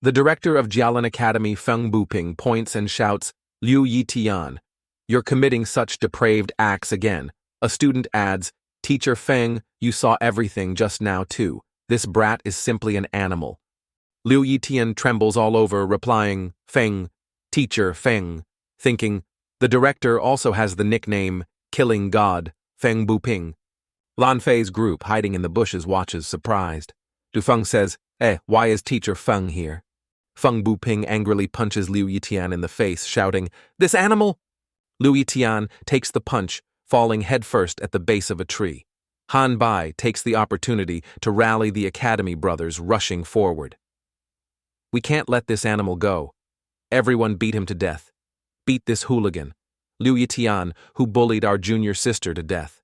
[SPEAKER 1] The director of Jialan Academy, Feng Buping, points and shouts, "Liu Yitian, you're committing such depraved acts again." A student adds, "Teacher Feng, you saw everything just now too. This brat is simply an animal." Liu Yitian trembles all over, replying, "Feng, Teacher Feng," thinking, the director also has the nickname Killing God, Feng Buping. Lan Fei's group, hiding in the bushes, watches, surprised. Du Feng says, why is Teacher Feng here?" Feng Buping angrily punches Liu Yitian in the face, shouting, "This animal!" Liu Yitian takes the punch, falling headfirst at the base of a tree. Han Bai takes the opportunity to rally the Academy brothers, rushing forward. "We can't let this animal go. Everyone beat him to death. Beat this hooligan, Liu Yitian, who bullied our junior sister to death."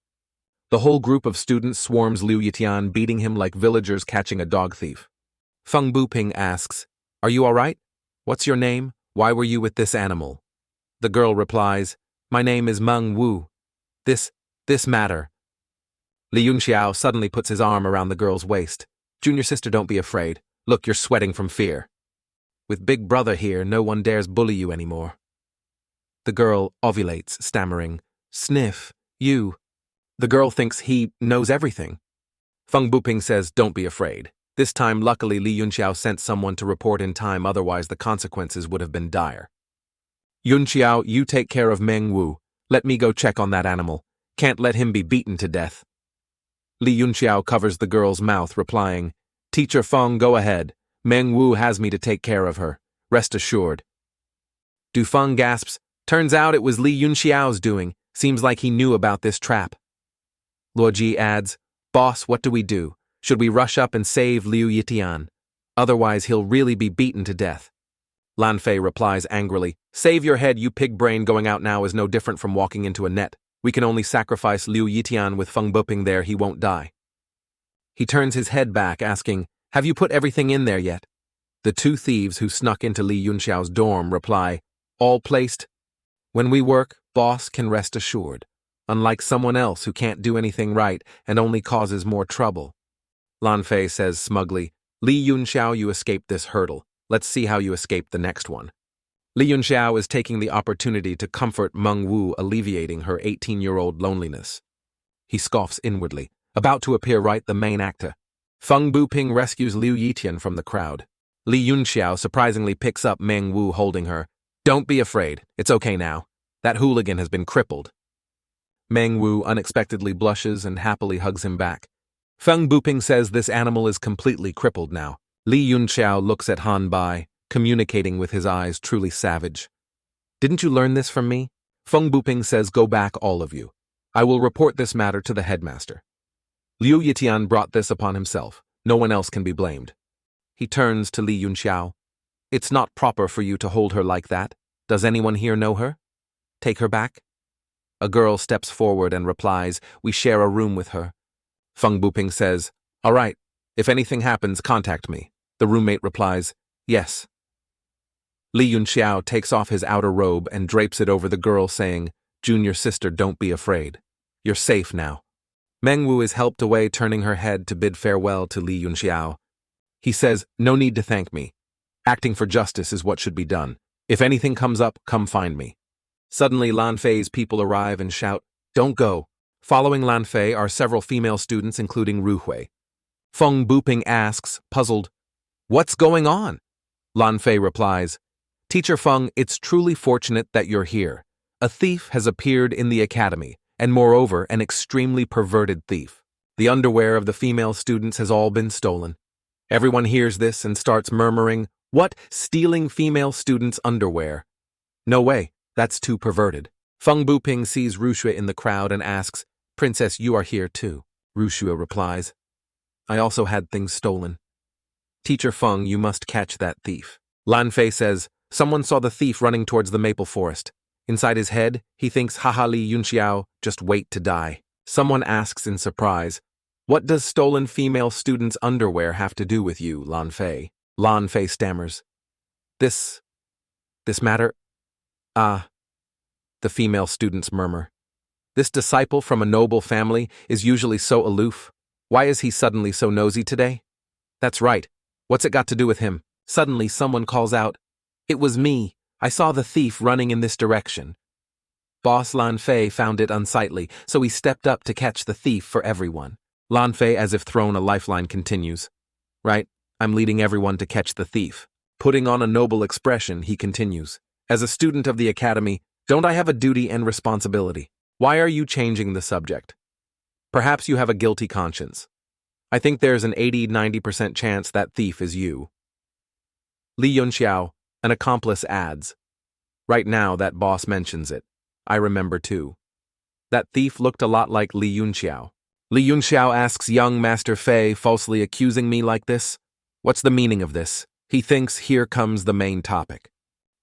[SPEAKER 1] The whole group of students swarms Liu Yitian, beating him like villagers catching a dog thief. Feng Buping asks, "Are you all right? What's your name? Why were you with this animal?" The girl replies, "My name is Meng Wu. This matter." Li Yun Xiao suddenly puts his arm around the girl's waist. "Junior sister, don't be afraid. Look, you're sweating from fear. With Big Brother here, no one dares bully you anymore." The girl ovulates, stammering, "Sniff, you." The girl thinks he knows everything. Feng Buping says, "Don't be afraid." This time, luckily, Li Yun Xiao sent someone to report in time, otherwise the consequences would have been dire. "Yun Xiao, you take care of Meng Wu. Let me go check on that animal. Can't let him be beaten to death." Li Yun Xiao covers the girl's mouth, replying, "Teacher Feng, go ahead. Meng Wu has me to take care of her. Rest assured." Du Feng gasps, "Turns out it was Li Yun Xiao's doing. Seems like he knew about this trap." Luo Ji adds, Boss, what do we do? Should we rush up and save Liu Yitian? Otherwise he'll really be beaten to death. Lan Fei replies angrily, save your head, you pig brain. Going out now is no different from walking into a net. We can only sacrifice Liu Yitian. With Feng Buping there, he won't die. He turns his head back, asking, have you put everything in there yet? The two thieves who snuck into Li Yun Xiao's dorm reply, all placed. When we work, boss can rest assured, unlike someone else who can't do anything right and only causes more trouble. Lan Fei says smugly, Li Yun Xiao, you escaped this hurdle. Let's see how you escape the next one. Li Yun Xiao is taking the opportunity to comfort Meng Wu, alleviating her 18-year-old loneliness. He scoffs inwardly, about to appear right the main actor. Feng Buping rescues Liu Yitian from the crowd. Li Yun Xiao surprisingly picks up Meng Wu, holding her. Don't be afraid, it's okay now. That hooligan has been crippled. Meng Wu unexpectedly blushes and happily hugs him back. Feng Buping says this animal is completely crippled now. Li Yun Xiao looks at Han Bai, communicating with his eyes truly savage. Didn't you learn this from me? Feng Buping says, go back, all of you. I will report this matter to the headmaster. Liu Yitian brought this upon himself. No one else can be blamed. He turns to Li Yun Xiao. It's not proper for you to hold her like that. Does anyone here know her? Take her back? A girl steps forward and replies, we share a room with her. Feng Buping says, all right, if anything happens, contact me. The roommate replies, yes. Li Yun Xiao takes off his outer robe and drapes it over the girl, saying, junior sister, don't be afraid. You're safe now. Meng Wu is helped away, turning her head to bid farewell to Li Yun Xiao. He says, no need to thank me. Acting for justice is what should be done. If anything comes up, come find me. Suddenly, Lan Fei's people arrive and shout, don't go. Following Lan Fei are several female students, including Ru Hui. Feng Buping asks, puzzled, what's going on? Lan Fei replies, Teacher Feng, it's truly fortunate that you're here. A thief has appeared in the academy, and moreover, an extremely perverted thief. The underwear of the female students has all been stolen. Everyone hears this and starts murmuring, what? Stealing female students' underwear? No way, that's too perverted. Feng Buping sees Ru Shui in the crowd and asks, Princess, you are here too. Ru Shui replies, I also had things stolen. Teacher Feng, you must catch that thief. Lan Fei says, someone saw the thief running towards the maple forest. Inside his head, he thinks, haha, Li Yun Xiao, just wait to die. Someone asks in surprise, what does stolen female students' underwear have to do with you, Lan Fei? Lan Fei stammers, This matter? The female students murmur. This disciple from a noble family is usually so aloof. Why is he suddenly so nosy today? That's right. What's it got to do with him? Suddenly someone calls out, it was me. I saw the thief running in this direction. Boss Lan Fei found it unsightly, so he stepped up to catch the thief for everyone. Lan Fei, as if thrown a lifeline, continues. Right, I'm leading everyone to catch the thief. Putting on a noble expression, he continues. As a student of the academy, don't I have a duty and responsibility? Why are you changing the subject? Perhaps you have a guilty conscience. I think there's an 80–90% chance that thief is you. Li Yun Xiao, an accomplice, adds, right now that boss mentions it. I remember too. That thief looked a lot like Li Yun Xiao. Li Yun Xiao asks young Master Fei, falsely accusing me like this? What's the meaning of this? He thinks here comes the main topic.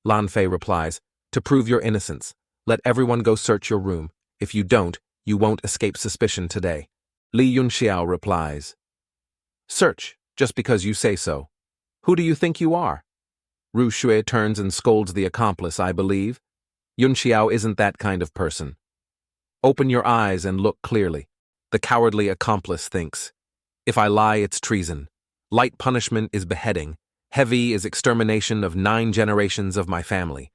[SPEAKER 1] Lan Fei replies, to prove your innocence, let everyone go search your room. If you don't, you won't escape suspicion today. Li Yun Xiao replies, search, just because you say so. Who do you think you are? Ru Shui turns and scolds the accomplice, I believe. Yun Xiao isn't that kind of person. Open your eyes and look clearly. The cowardly accomplice thinks, if I lie, it's treason. Light punishment is beheading. Heavy is extermination of 9 generations of my family.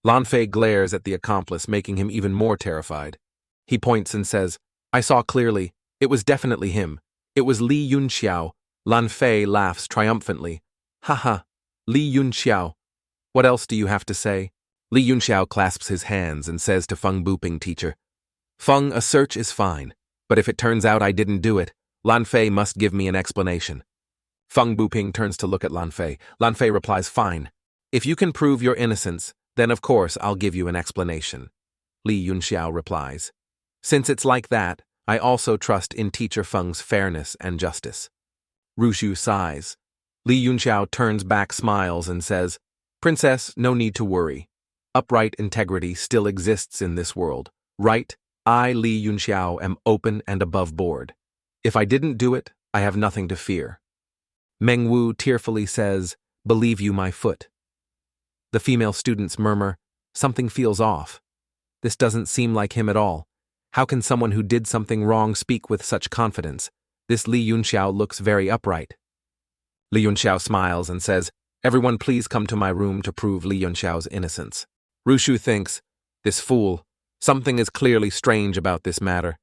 [SPEAKER 1] Lan Fei glares at the accomplice, making him even more terrified. He points and says, I saw clearly. It was definitely him. It was Li Yun Xiao. Lan Fei laughs triumphantly. Haha, Li Yun Xiao. What else do you have to say? Li Yun Xiao clasps his hands and says to Feng Buping, teacher, Feng, a search is fine, but if it turns out I didn't do it, Lan Fei must give me an explanation. Feng Buping turns to look at Lan Fei. Lan Fei replies, fine. If you can prove your innocence, then of course I'll give you an explanation. Li Yun Xiao replies, since it's like that, I also trust in Teacher Feng's fairness and justice. Rushu sighs. Li Yun Xiao turns back, smiles, and says, Princess, no need to worry. Upright integrity still exists in this world. Right? I, Li Yun Xiao, am open and above board. If I didn't do it, I have nothing to fear. Meng Wu tearfully says, Believe you my foot. The female students murmur, Something feels off. This doesn't seem like him at all. How can someone who did something wrong speak with such confidence? This Li Yun Xiao looks very upright. Li Yun Xiao smiles and says, Everyone please come to my room to prove Li Yun Xiao's innocence. Rushu thinks, This fool. Something is clearly strange about this matter.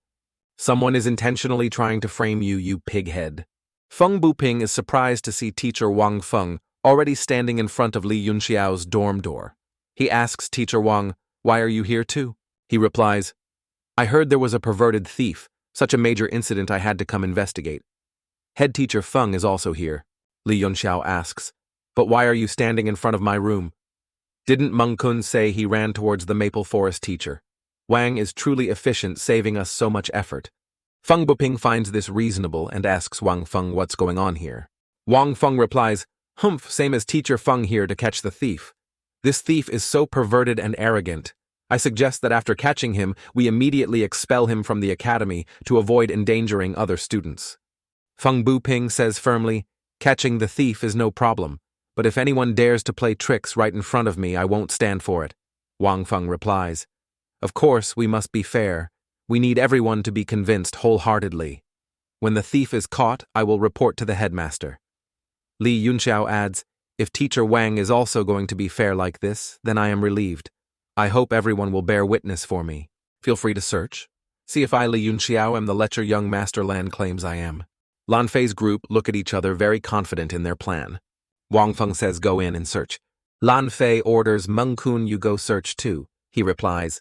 [SPEAKER 1] Someone is intentionally trying to frame you, you pighead. Feng Buping is surprised to see teacher Wang Feng already standing in front of Li Yun Xiao's dorm door. He asks teacher Wang, Why are you here too? He replies, I heard there was a perverted thief, such a major incident I had to come investigate. Head teacher Feng is also here. Li Yun Xiao asks, But why are you standing in front of my room? Didn't Meng Kun say he ran towards the Maple Forest teacher? Wang is truly efficient, saving us so much effort. Feng Buping finds this reasonable and asks Wang Feng what's going on here. Wang Feng replies, Humph, same as teacher Feng here to catch the thief. This thief is so perverted and arrogant. I suggest that after catching him, we immediately expel him from the academy to avoid endangering other students. Feng Buping says firmly, Catching the thief is no problem, but if anyone dares to play tricks right in front of me, I won't stand for it. Wang Feng replies, Of course, we must be fair. We need everyone to be convinced wholeheartedly. When the thief is caught, I will report to the headmaster. Li Yun Xiao adds, If teacher Wang is also going to be fair like this, then I am relieved. I hope everyone will bear witness for me. Feel free to search. See if I, Li Yun Xiao, am the lecher young master Lan claims I am. Lan Fei's group look at each other very confident in their plan. Wang Feng says go in and search. Lan Fei orders Meng Kun you go search too. He replies,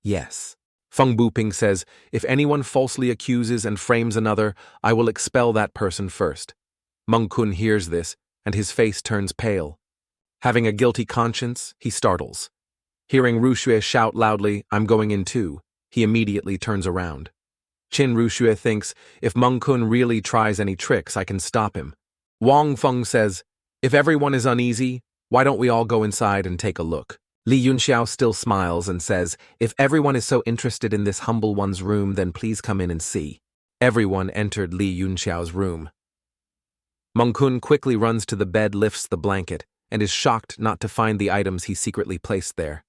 [SPEAKER 1] Yes. Feng Buping says, If anyone falsely accuses and frames another, I will expel that person first. Meng Kun hears this, and his face turns pale. Having a guilty conscience, he startles. Hearing Ruxue shout loudly, I'm going in too, he immediately turns around. Qin Ruxue thinks, if Meng Kun really tries any tricks, I can stop him. Wang Feng says, If everyone is uneasy, why don't we all go inside and take a look? Li Yun Xiao still smiles and says, If everyone is so interested in this humble one's room, then please come in and see. Everyone entered Li Yun Xiao's room. Meng Kun quickly runs to the bed, lifts the blanket, and is shocked not to find the items he secretly placed there.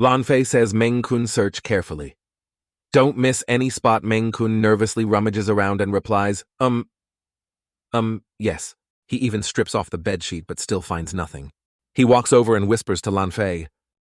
[SPEAKER 1] Lan Fei says Meng Kun search carefully. Don't miss any spot. Meng Kun nervously rummages around and replies, yes. He even strips off the bedsheet but still finds nothing. He walks over and whispers to Lan Fei,